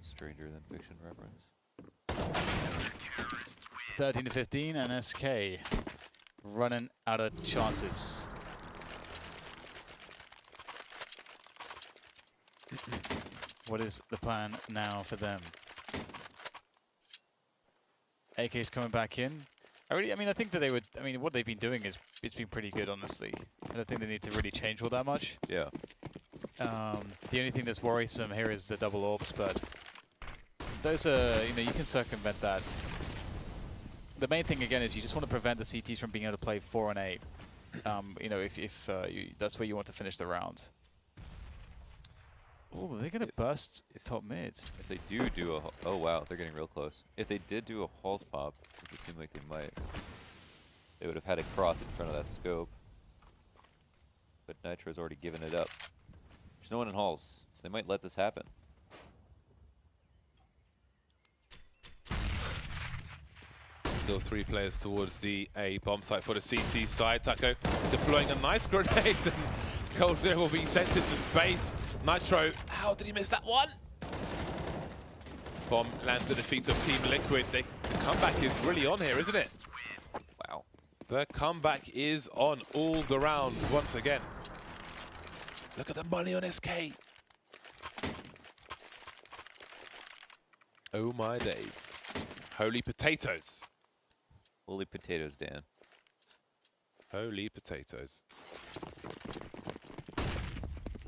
Stranger than fiction reference. 13 to 15, and SK running out of chances. What is the plan now for them? AK's coming back in. I mean, I think that they would. I mean, what they've been doing is it's been pretty good, honestly. I don't think they need to really change all that much. Yeah. The only thing that's worrisome here is the double orbs, but those are, you know, you can circumvent that. The main thing again is you just want to prevent the CTs from being able to play 4 and 8. You know, if that's where you want to finish the round. Oh, they're gonna burst top mid. If they do a... Oh, wow, they're getting real close. If they did do a halls pop, which it seemed like they might, they would have had a cross in front of that scope. But Nitro's already given it up. There's no one in halls, so they might let this happen. Still 3 players towards the A bomb site for the CT side. Taco deploying a nice grenade, and Coldzera will be sent into space. Nitro, how did he miss that one? Bomb lands to the feet of Team Liquid. The comeback is really on here, isn't it? Wow. The comeback is on all the rounds once again. Look at the money on SK. Oh my days. Holy potatoes. Holy potatoes, Dan. Holy potatoes.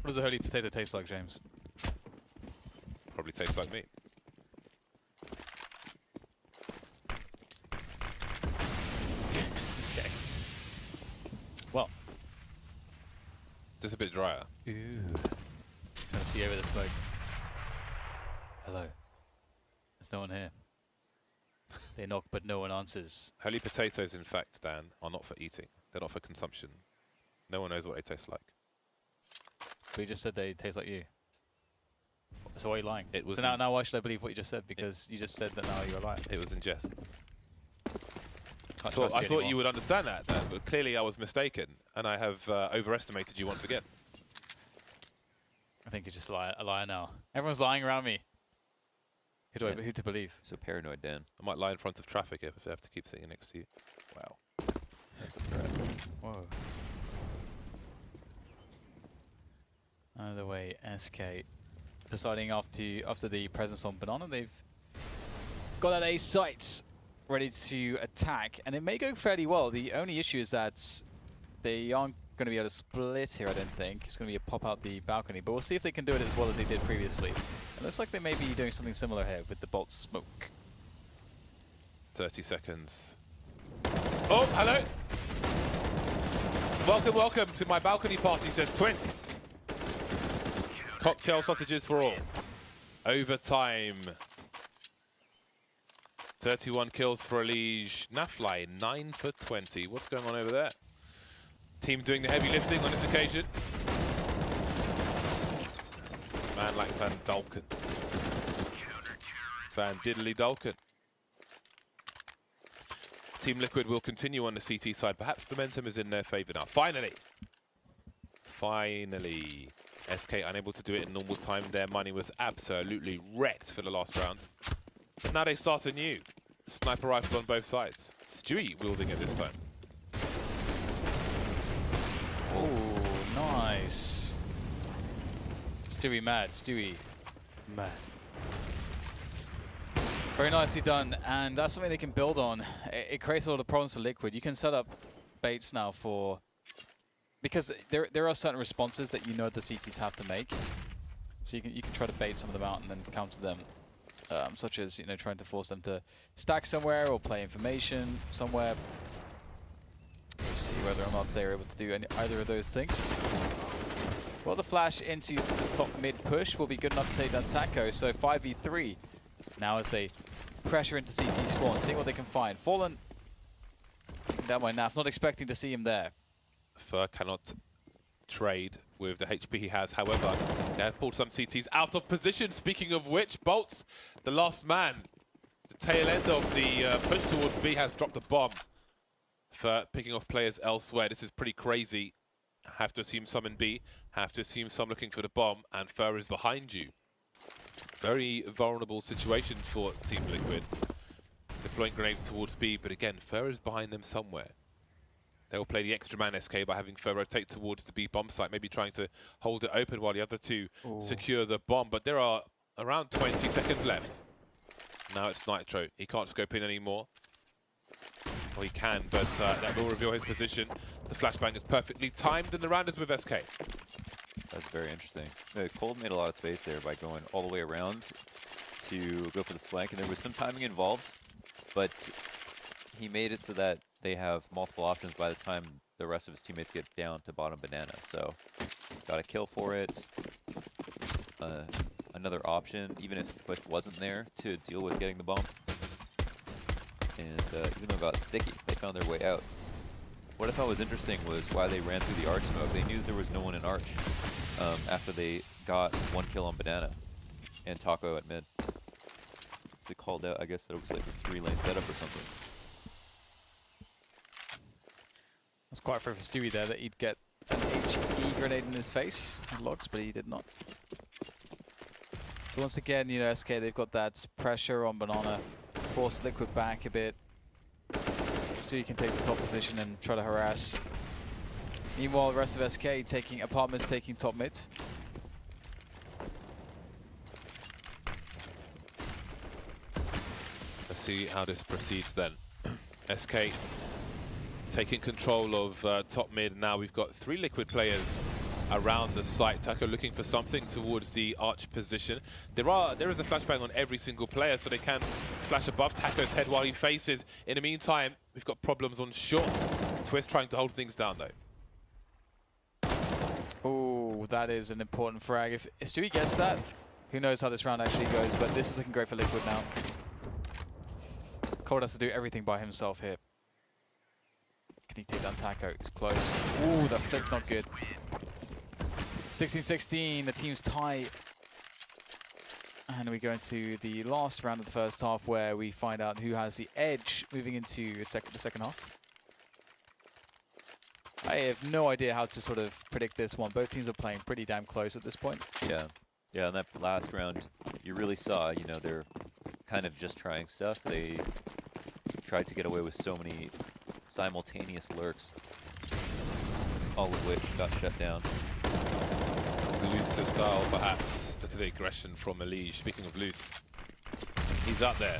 What does a holy potato taste like, James? Probably tastes like me. Okay. Well. Just a bit drier. Ooh. Trying to see over the smoke. Hello. There's no one here. They knock, but no one answers. Holy potatoes, in fact, Dan, are not for eating. They're not for consumption. No one knows what they taste like. But you just said they taste like you. So why are you lying? It was so now why should I believe what you just said? Because you just said that now you're lying. It was in jest. I Can't thought trust you you anymore. would understand that, Dan, but clearly I was mistaken, and I have overestimated you once again. I think you're just a liar now. Everyone's lying around me. Who to believe? So paranoid, Dan. I might lie in front of traffic if I have to keep sitting next to you. Wow. That's a threat. Whoa. Either way, SK deciding after the presence on Banana, they've got that A site ready to attack, and it may go fairly well. The only issue is that they aren't going to be able to split here, I don't think. It's going to be a pop out the balcony, but we'll see if they can do it as well as they did previously. It looks like they may be doing something similar here with the bolt smoke. 30 seconds. Oh, hello. Welcome, welcome to my balcony party, says Twist. Cocktail sausages for all. Overtime. 31 kills for Elige. Nafly, 9 for 20. What's going on over there? Team doing the heavy lifting on this occasion. Man like Van Dalken. Van Diddly Dalken. Team Liquid will continue on the CT side. Perhaps momentum is in their favour now. Finally! Finally. SK unable to do it in normal time. Their money was absolutely wrecked for the last round. But now they start anew. Sniper rifle on both sides. Stewie wielding it this time. Oh, nice. Stewie mad, Stewie mad. Very nicely done, and that's something they can build on. It creates a lot of problems for Liquid. You can set up baits now for... Because there are certain responses that you know the CTs have to make. So you can try to bait some of them out and then counter them. Such as, you know, trying to force them to stack somewhere or play information somewhere. We'll see whether or not they're able to do either of those things. Well, the flash into the top mid push will be good enough to take down Taco. So 5v3 now as they pressure into CT spawn, seeing what they can find. Fallen down by Naf, not expecting to see him there. Fur cannot trade with the HP he has. However, they have pulled some CTs out of position. Speaking of which, Bolts, the last man, the tail end of the push towards B, has dropped a bomb for picking off players elsewhere. This is pretty crazy. Have to assume some in B, have to assume some looking for the bomb, and Fur is behind you. Very vulnerable situation for Team Liquid. Deploying grenades towards B, but again, Fur is behind them somewhere. They will play the extra man SK by having Fur rotate towards the B bomb site, maybe trying to hold it open while the other two secure the bomb. But there are around 20 seconds left. Now it's Nitro. He can't scope in anymore. Well, he can, but that will reveal his position. The flashbang is perfectly timed, and the round is with SK. That's very interesting. Cold made a lot of space there by going all the way around to go for the flank, and there was some timing involved, but he made it so that they have multiple options by the time the rest of his teammates get down to bottom banana. So, got a kill for it. Another option, even if Twist wasn't there to deal with getting the bomb. And even though it got sticky, they found their way out. What I thought was interesting was why they ran through the arch smoke. They knew there was no one in arch after they got one kill on banana and Taco at mid. So they called out, I guess, that it was like a 3-lane setup or something. That's quite fair for Stewie there that he'd get an HE grenade in his face. Logs, but he did not. So once again, you know, SK, they've got that pressure on banana. Force Liquid back a bit. Stewie can take the top position and try to harass. Meanwhile, the rest of SK taking apartments, taking top mid. Let's see how this proceeds then. SK taking control of top mid. Now we've got 3 Liquid players around the site. Taco looking for something towards the arch position. There is a flashbang on every single player, so they can flash above Taco's head while he faces. In the meantime, we've got problems on short. Twist trying to hold things down though. Oh, that is an important frag. If Stewie gets that, who knows how this round actually goes, but this is looking great for Liquid now. Cold has to do everything by himself here. Can he take down Taco? He's close. Ooh, that flip's not good. 16-16, the teams tie. And we go into the last round of the first half where we find out who has the edge moving into the second half. I have no idea how to sort of predict this one. Both teams are playing pretty damn close at this point. Yeah. Yeah, in that last round, you really saw, you know, they're kind of just trying stuff. They tried to get away with so many simultaneous lurks, all of which got shut down. Looser style, perhaps. Look at the aggression from Elige. Speaking of loose, he's up there.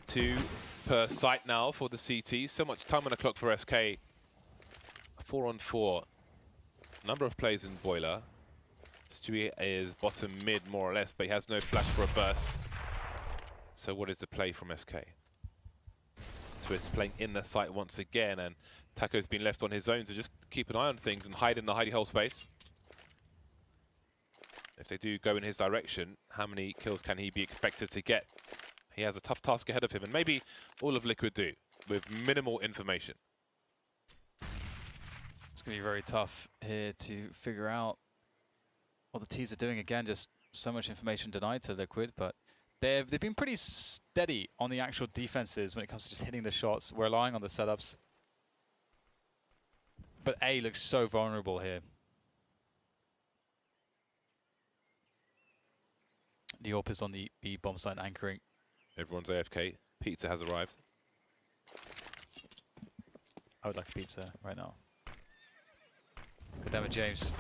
2 per site now for the CT. So much time on the clock for SK. 4-on-4. Number of plays in Boiler. Stewie is bottom mid, more or less, but he has no flash for a burst. So what is the play from SK? Twist playing in the site once again, and Taco's been left on his own to just keep an eye on things and hide in the hidey hole space. If they do go in his direction, how many kills can he be expected to get? He has a tough task ahead of him, and maybe all of Liquid do, with minimal information. It's going to be very tough here to figure out what the T's are doing. Again, just so much information denied to Liquid, but they've been pretty steady on the actual defenses when it comes to just hitting the shots. We're relying on the setups. But A looks so vulnerable here. The AWP is on the B bomb site anchoring. Everyone's AFK. Pizza has arrived. I would like a pizza right now. Good damn it, James.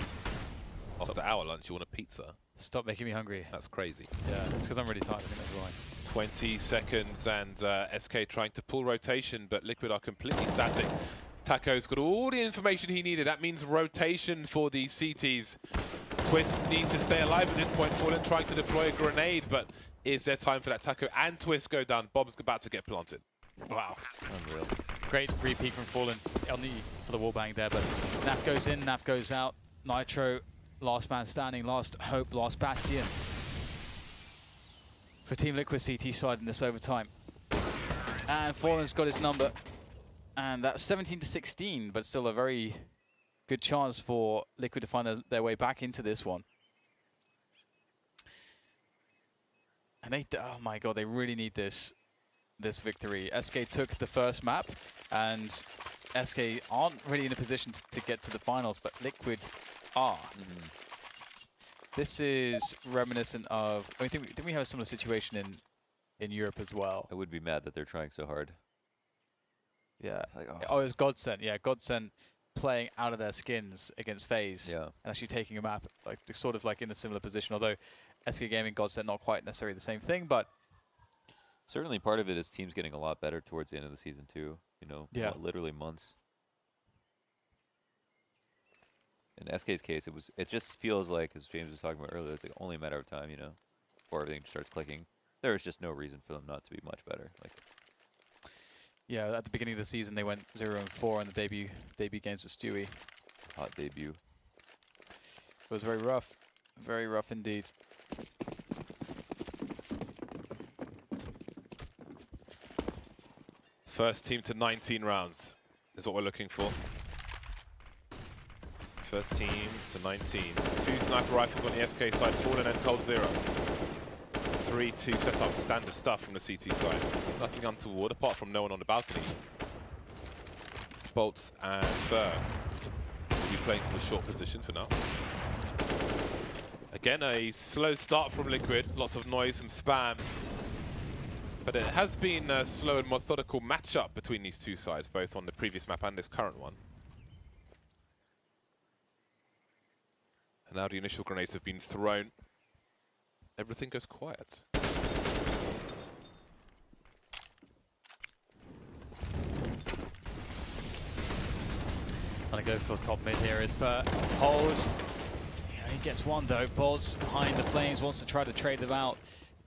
After our lunch, you want a pizza? Stop making me hungry. That's crazy. Yeah, it's because I'm really tired. I think that's why. 20 seconds and SK trying to pull rotation, but Liquid are completely static. Taco's got all the information he needed. That means rotation for the CTs. Twist needs to stay alive at this point. Fallen trying to deploy a grenade, but is there time for that? Taco and Twist go down. Bob's about to get planted. Wow. Unreal. Great repeat from Fallen on the for the wallbang there, but Naf goes in, Naf goes out. Nitro, last man standing, last hope, last bastion for Team Liquid CT side in this overtime. And Fallen's got his number, and that's 17-16, but still a very good chance for Liquid to find their way back into this one. And they, oh my god, they really need this victory. SK took the first map, and SK aren't really in a position to get to the finals, but Liquid are. This is reminiscent of, I mean, didn't we have a similar situation in Europe as well? I would be mad that they're trying so hard. Yeah. Like, Oh, it was Godsend. Yeah, Godsend playing out of their skins against FaZe. Yeah. And actually taking a map, like sort of like in a similar position, although SK Gaming, Godsend, not quite necessarily the same thing, but certainly part of it is teams getting a lot better towards the end of the season too. You know, yeah, literally months. In SK's case, it just feels like, as James was talking about earlier, it's like only a matter of time, you know, before everything starts clicking. There is just no reason for them not to be much better. Like, yeah, at the beginning of the season they went 0-4 in the debut games with Stewie. hot debut. It was very rough indeed. First team to 19 rounds is what we're looking for. First team to 19. 2 sniper rifles on the SK side, Fallen and Cold Zero. 3-2 setup, standard stuff from the CT side. Nothing untoward apart from no one on the balcony. Bolts and Fur. He's playing from a short position for now. Again, a slow start from Liquid. Lots of noise and spam. But it has been a slow and methodical matchup between these two sides, both on the previous map and this current one. And now the initial grenades have been thrown. Everything goes quiet. Gonna go for top mid here is for Hold. Yeah, he gets one though. Boz behind the flames wants to try to trade them out.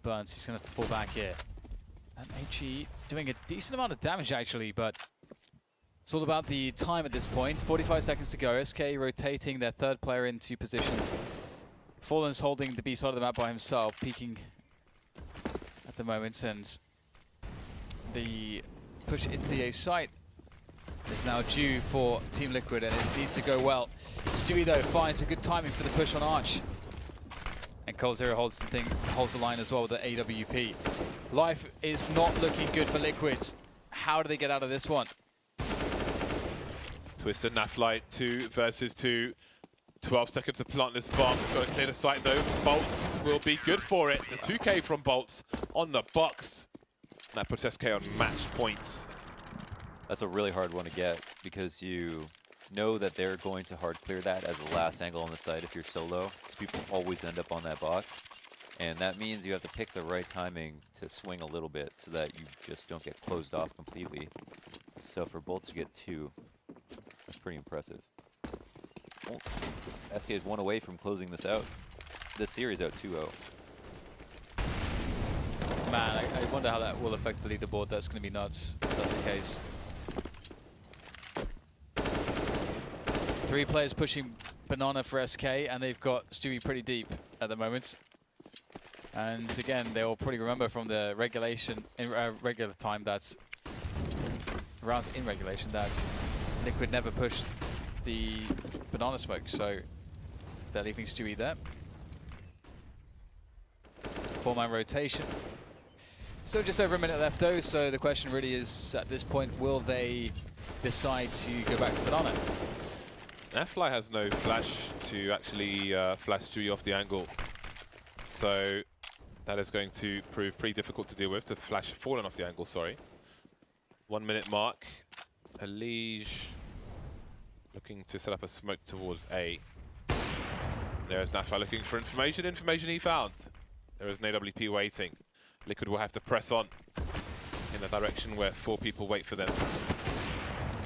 Burns, he's gonna have to fall back here. And HE doing a decent amount of damage actually, but it's all about the time at this point. 45 seconds to go. SK rotating their third player into positions. Fallen's holding the B side of the map by himself, peeking at the moment, and the push into the A site is now due for Team Liquid, and it needs to go well. Stewie though finds a good timing for the push on Arch, and Cold Zero holds the line as well with the AWP. Life is not looking good for Liquid. How do they get out of this one? Twist and Naflight, 2 versus 2. 12 seconds to plant this bomb. Got to clear the site though. Bolts will be good for it. The 2K from Bolts on the box. That puts SK on match points. That's a really hard one to get because you know that they're going to hard clear that as the last angle on the site if you're solo. So people always end up on that box. And that means you have to pick the right timing to swing a little bit so that you just don't get closed off completely. So for Bolts to get 2, that's pretty impressive. Oh, SK is 1 away from closing this out. This series out 2-0. Man, I wonder how that will affect the leaderboard. That's going to be nuts if that's the case. 3 players pushing Banana for SK, and they've got Stewie pretty deep at the moment. And again, they'll probably remember from the regulation, in regular time, that's rounds in regulation, that's Liquid never pushed the Banana smoke, so they're leaving Stewie there. 4-man rotation. Still just over a minute left though, so the question really is, at this point, will they decide to go back to Banana? Nafly has no flash to actually flash Stewie off the angle. So that is going to prove pretty difficult to deal with, to flash Fallen off the angle, sorry. 1 minute mark. Elige looking to set up a smoke towards A. There's Nafly looking for information. Information he found. There is an AWP waiting. Liquid will have to press on in the direction where 4 people wait for them.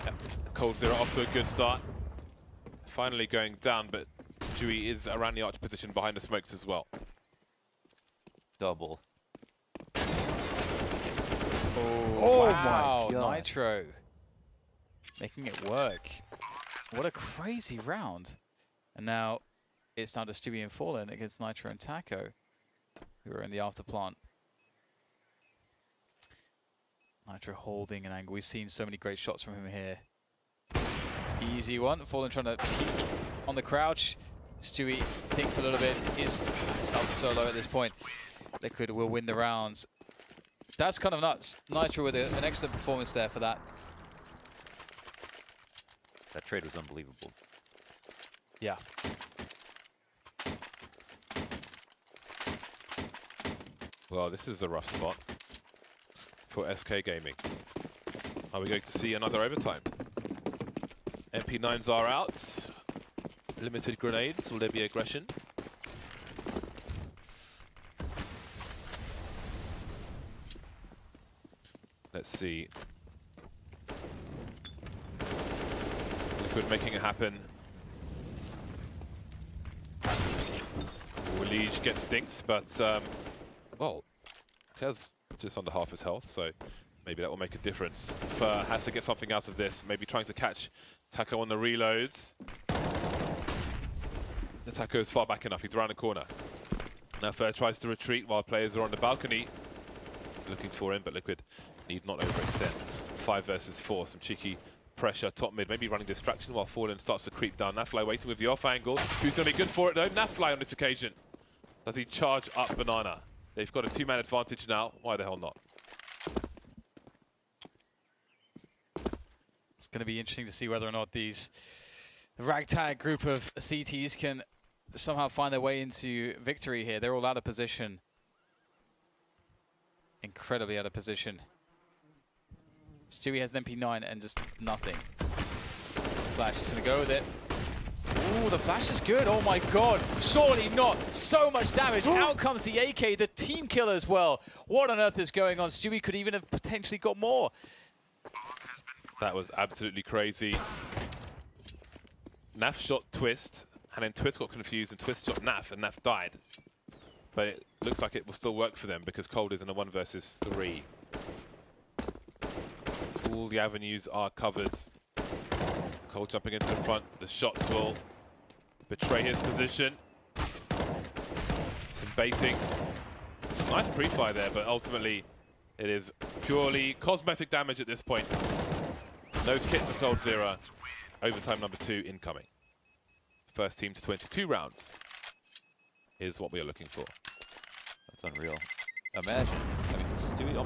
Yep. Cold Zero off to a good start. Finally going down, but Stewie is around the arch position behind the smokes as well. Double. Oh my God. Nitro making it work. What a crazy round. And now it's down to Stewie and Fallen against Nitro and Taco, who are in the after plant. Nitro holding an angle. We've seen so many great shots from him here. Easy one. Fallen trying to peek on the crouch. Stewie thinks a little bit. His health is so low at this point. Liquid will win the rounds. That's kind of nuts. Nitro with an excellent performance there for that. That trade was unbelievable. Yeah. Well, this is a rough spot for SK Gaming. Are we going to see another overtime? MP9s are out. Limited grenades. Will there be aggression? Let's see. Liquid making it happen. Elige gets dinks, but well, Tez just under half his health, so maybe that will make a difference. Has to get something out of this. Maybe trying to catch Taco on the reloads. The Taco is far back enough. He's around the corner. Now Fer tries to retreat while players are on the balcony looking for him, but Liquid need not overextend. 5 versus 4. Some cheeky pressure top mid, maybe running distraction while Fallen starts to creep down. Nafly waiting with the off angle. Who's going to be good for it though? Nafly on this occasion. Does he charge up Banana? They've got a 2-man advantage now. Why the hell not? It's going to be interesting to see whether or not these ragtag group of CTs can somehow find their way into victory here. They're all out of position. Incredibly out of position. Stewie has an MP9 and just nothing. Flash is going to go with it. Ooh, the flash is good. Oh my god. Surely not. So much damage. Out comes the AK, the team killer as well. What on earth is going on? Stewie could even have potentially got more. That was absolutely crazy. Naf shot Twist, and then Twist got confused and Twist shot Naf, and Naf died. But it looks like it will still work for them because Cold is in a 1 versus 3. All the avenues are covered. Cold jumping into the front. The shots will betray his position. Some baiting. Nice pre-fire there, but ultimately it is purely cosmetic damage at this point. No kit for Cold Zero. Overtime number 2 incoming. First team to 22 rounds is what we are looking for. That's unreal. Imagine. I mean, Stewie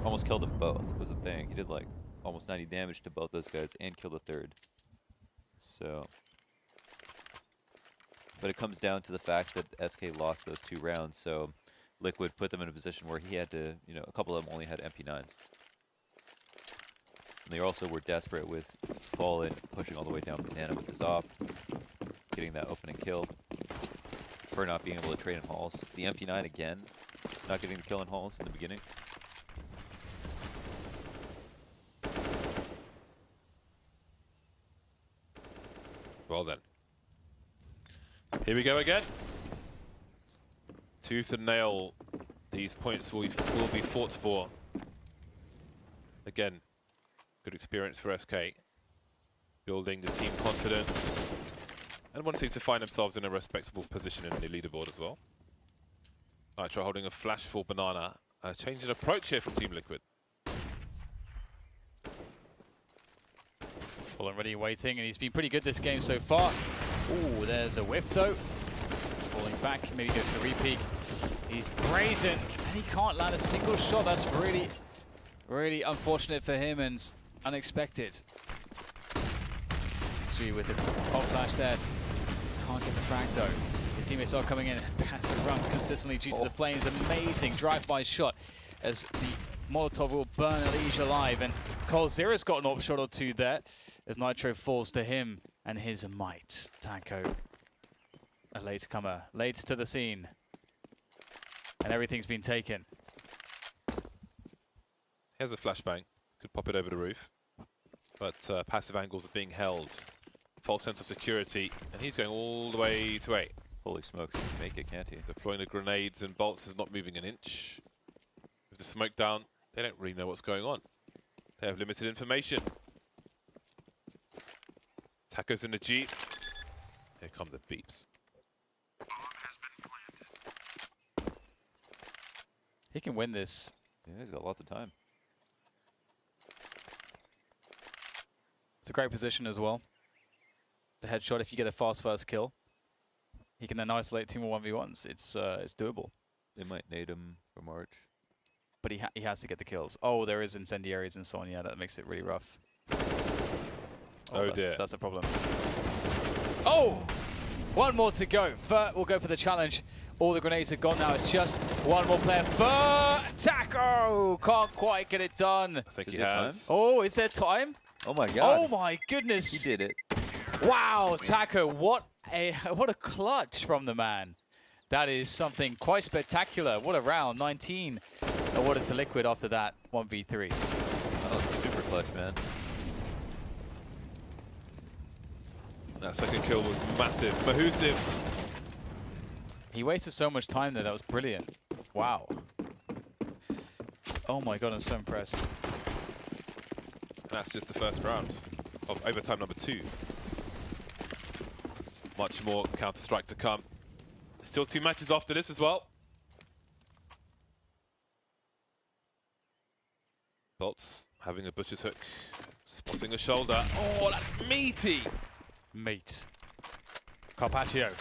almost killed them both, was the thing. He did like almost 90 damage to both those guys and killed the third. So. But it comes down to the fact that SK lost those 2 rounds, so Liquid put them in a position where he had to, you know, a couple of them only had MP9s. And they also were desperate with Fallen pushing all the way down Banana with his op, getting that opening kill. For not being able to trade in halls. The MP9 again, not getting the kill in halls in the beginning. Well then, Here we go again. Tooth and nail. These points will be fought for. Again, good experience for SK. Building the team confidence. And one seems to find themselves in a respectable position in the leaderboard as well. Nitro holding a flash for Banana. Change in approach here from Team Liquid. Well, already waiting, and he's been pretty good this game so far. Ooh, there's a whiff though. Falling back, maybe goes to repeat. He's brazen, and he can't land a single shot. That's really, really unfortunate for him and unexpected. See with the pop flash there. Can't get the frag though. His teammates are coming in and pass the run consistently due to the flames. Amazing drive-by shot as the Molotov will burn Elige alive. And coldzera's got an op shot or two there as Nitro falls to him and his might. Taco, a late comer, late to the scene. And everything's been taken. Here's a flashbang. Could pop it over the roof. But passive angles are being held. False sense of security. And he's going all the way to A. Holy smokes, he can make it, can't he? Deploying the grenades and bolts is not moving an inch. With the smoke down, they don't really know what's going on. They have limited information. Taco's in the Jeep. Here come the beeps. He can win this. Yeah, he's got lots of time. It's a great position as well. The headshot, if you get a fast first kill, he can then isolate 2 more 1v1s. It's doable. They might nade him from Arch. But he has to get the kills. Oh, there is incendiaries and so on. Yeah, that makes it really rough. Oh dear. That's a problem. Oh! 1 more to go. Fur will go for the challenge. All the grenades are gone now. It's just 1 more player. Fur! Taco! Can't quite get it done. I think Is he it has. Oh, is there time? Oh my god. Oh my goodness. He did it. Wow, Taco, what a clutch from the man. That is something quite spectacular. What a round. 19 awarded to Liquid after that 1v3. That was super clutch, man. That second kill was massive. Mahusiv. He wasted so much time there. That was brilliant. Wow. Oh my god, I'm so impressed. That's just the first round of overtime number 2. Much more Counter-Strike to come. Still 2 matches after this as well. Bolts having a butcher's hook, spotting a shoulder. Oh, that's meaty! Mate. Carpaccio.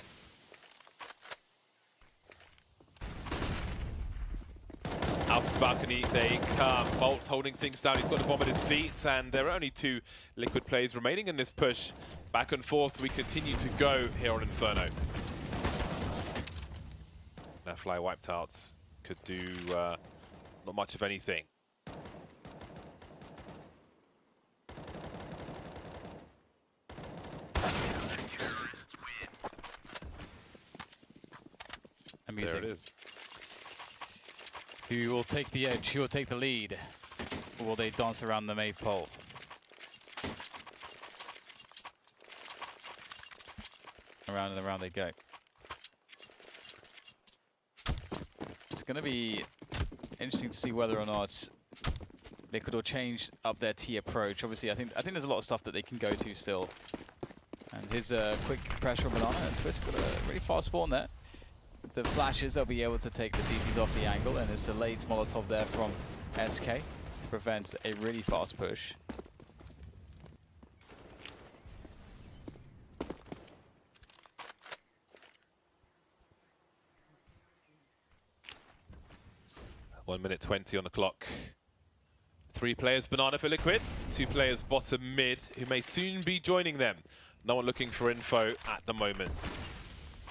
Out of the balcony they come. Bolt's holding things down. He's got the bomb at his feet, and there are only 2 Liquid players remaining in this push. Back and forth, we continue to go here on Inferno. Now Fly wiped out. Could do not much of anything. Amusing. There it is. Who will take the edge? Who will take the lead? Or will they dance around the maypole? Around and around they go. It's going to be interesting to see whether or not Liquid will change up their T approach. Obviously, I think there's a lot of stuff that they can go to still. And his quick pressure on Banana and Twist got a really fast spawn there. The flashes, they'll be able to take the CTs off the angle, and it's a late Molotov there from SK to prevent a really fast push. One minute 20 on the clock. 3 players Banana for Liquid, 2 players bottom mid, who may soon be joining them. No one looking for info at the moment.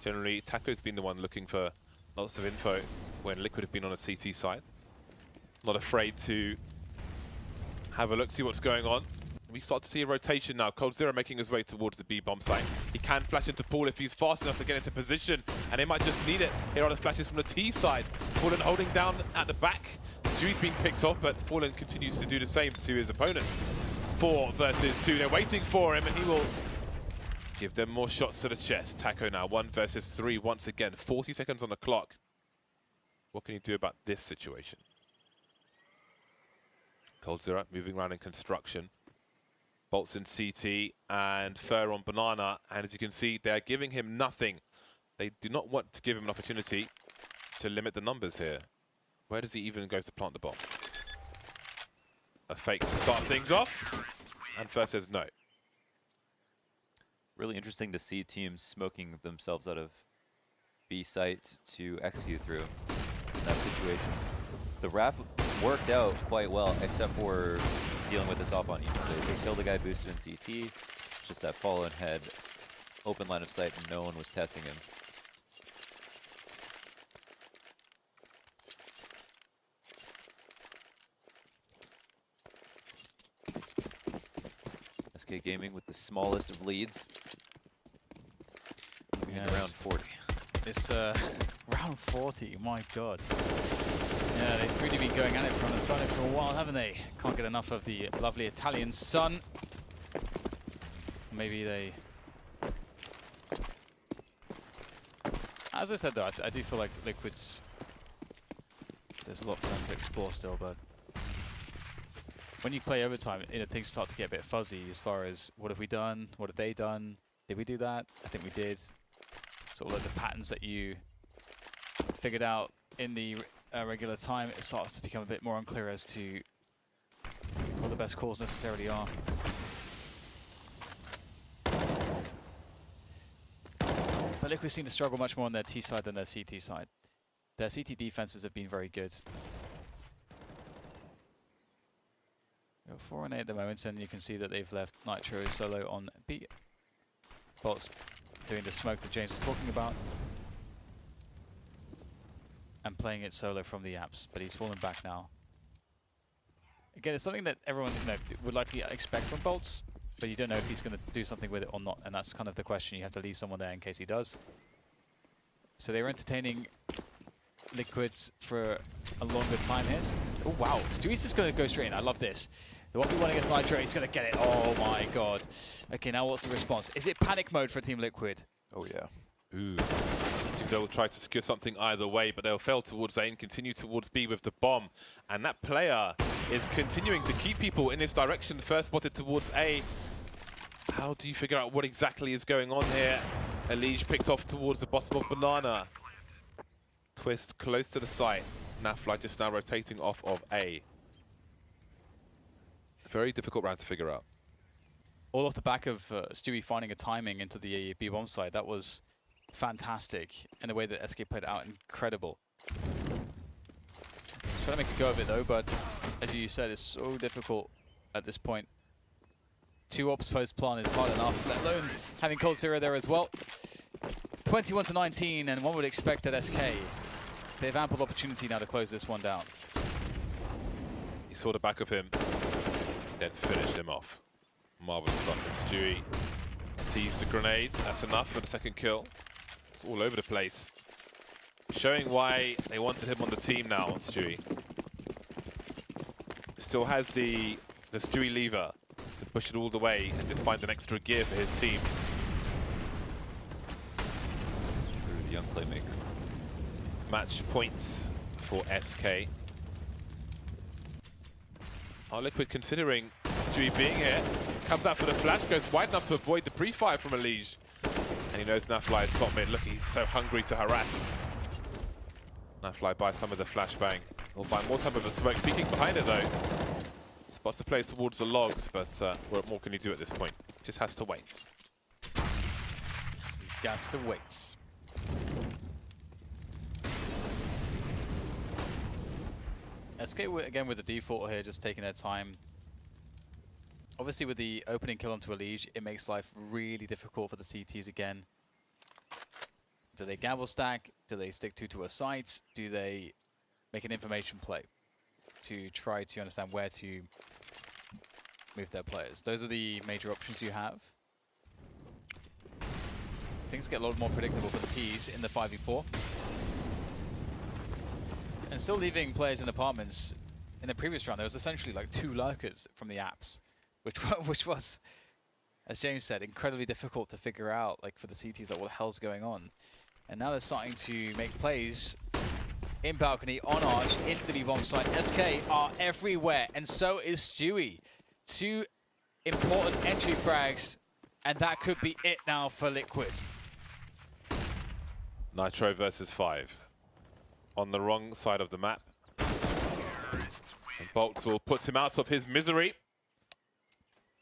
Generally, Taco's been the one looking for lots of info when Liquid have been on a CT side. Not afraid to have a look, see what's going on. We start to see a rotation now. coldzera making his way towards the B-bomb site. He can flash into Paul if he's fast enough to get into position, and they might just need it. Here are the flashes from the T side. Fallen holding down at the back. Dewey's been picked off, but Fallen continues to do the same to his opponent. 4 versus 2. They're waiting for him, and he will Give them more shots to the chest. Taco now, 1 versus 3 once again. 40 seconds on the clock. What can you do about this situation? coldzera moving around in construction. Bolts in CT and Fur on banana. And as you can see, they're giving him nothing. They do not want to give him an opportunity to limit the numbers here. Where does he even go to plant the bomb? A fake to start things off. And Fur says no. Really interesting to see teams smoking themselves out of B site to execute through that situation. The wrap worked out quite well, except for dealing with this op on you. They killed the guy boosted in CT. Just that fallen head, open line of sight, and no one was testing him. SK Gaming with the smallest of leads. Yes. Around 40. It's round 40, my god. Yeah, they've really been going at it from the front for a while, haven't they? Can't get enough of the lovely Italian sun. Maybe they... As I said though, I do feel like Liquid's... There's a lot for them to explore still, but... When you play overtime, you know, things start to get a bit fuzzy as far as what have we done, what have they done, did we do that? I think we did. Sort of like the patterns that you figured out in the regular time, it starts to become a bit more unclear as to what the best calls necessarily are. But Liquid seem to struggle much more on their T side than their CT side. Their CT defenses have been very good. 4-8 at the moment, and you can see that they've left Nitro solo on B. Bolts doing the smoke that James was talking about. And playing it solo from the apps, but he's fallen back now. Again, it's something that everyone would likely expect from Bolts, but you don't know if he's going to do something with it or not, and that's kind of the question. You have to leave someone there in case he does. So they were entertaining Liquids for a longer time here. Oh wow, Stewie's just going to go straight in. I love this. The 1v1 against Nitro, he's going to get it. Oh my god. Okay, now what's the response? Is it panic mode for Team Liquid? Oh yeah. Ooh. Seems they'll try to secure something either way, but they'll fail towards A and continue towards B with the bomb. And that player is continuing to keep people in his direction. First spotted towards A. How do you figure out what exactly is going on here? Elige picked off towards the bottom of banana. Twist close to the site. Nafly just now rotating off of A. Very difficult round to figure out. All off the back of Stewie finding a timing into the B bomb side. That was fantastic. And the way that SK played it out, incredible. Trying to make a go of it though, but as you said, it's so difficult at this point. 2 ops post plan is hard enough, let alone having coldzera there as well. 21-19, and one would expect that SK, they have ample opportunity now to close this one down. He saw the back of him, then finished him off. Marvelous stuff. And Stewie sees the grenades. That's enough for the second kill. It's all over the place. Showing why they wanted him on the team now, Stewie. Still has the Stewie lever to push it all the way and just find an extra gear for his team. The young playmaker. Match points for SK. Are Liquid considering Stewie being here? Comes out for the flash, goes wide enough to avoid the pre-fire from Elige. And he knows Nafly is top mid. Look, he's so hungry to harass. Nafly buys some of the flashbang. He'll find more time with a smoke. Peeking behind it though. Spots the play towards the logs, but what more can he do at this point? Just has to wait. Has to wait. SK again with the default here, just taking their time. Obviously with the opening kill onto Elige, it makes life really difficult for the CTs again. Do they gamble stack? Do they stick to a site? Do they make an information play to try to understand where to move their players? Those are the major options you have. Things get a lot more predictable for the Ts in the 5v4. And still leaving players in apartments. In the previous round, there was essentially like 2 lurkers from the apps, which was as James said, incredibly difficult to figure out, like for the CTs, like what the hell's going on. And now they're starting to make plays in balcony, on arch, into the B-bomb side. SK are everywhere, and so is Stewie. 2 important entry frags, and that could be it now for Liquid. Nitro versus 5. On the wrong side of the map. And Bolts will put him out of his misery.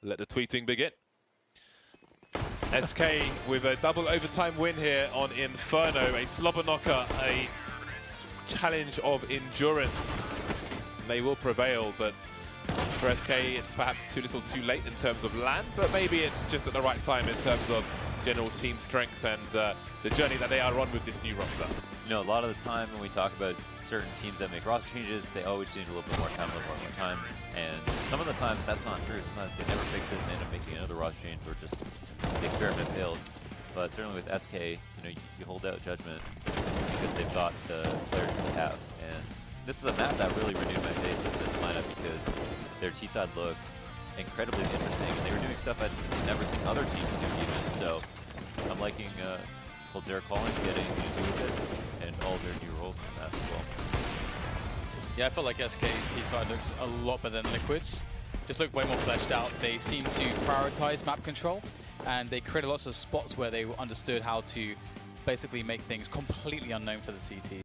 Let the tweeting begin. SK with a double overtime win here on Inferno. A slobber knocker, a challenge of endurance. They will prevail, but for SK it's perhaps too little too late in terms of land, but maybe it's just at the right time in terms of general team strength and the journey that they are on with this new roster. You know, a lot of the time when we talk about certain teams that make roster changes, they always need a little bit more time, a little more time. And some of the time that's not true. Sometimes they never fix it and they end up making another roster change or just the experiment fails. But certainly with SK, you know, you hold out judgment because they've got the players that they have. And this is a map that really renewed my faith in this lineup because their T-side looked incredibly interesting and they were doing stuff I'd never seen other teams do even. So I'm liking what they're calling, getting used to it, and all their new roles in that as well. Yeah, I felt like SK's T-side looks a lot better than Liquid's. Just look way more fleshed out. They seem to prioritize map control, and they created lots of spots where they understood how to basically make things completely unknown for the CT.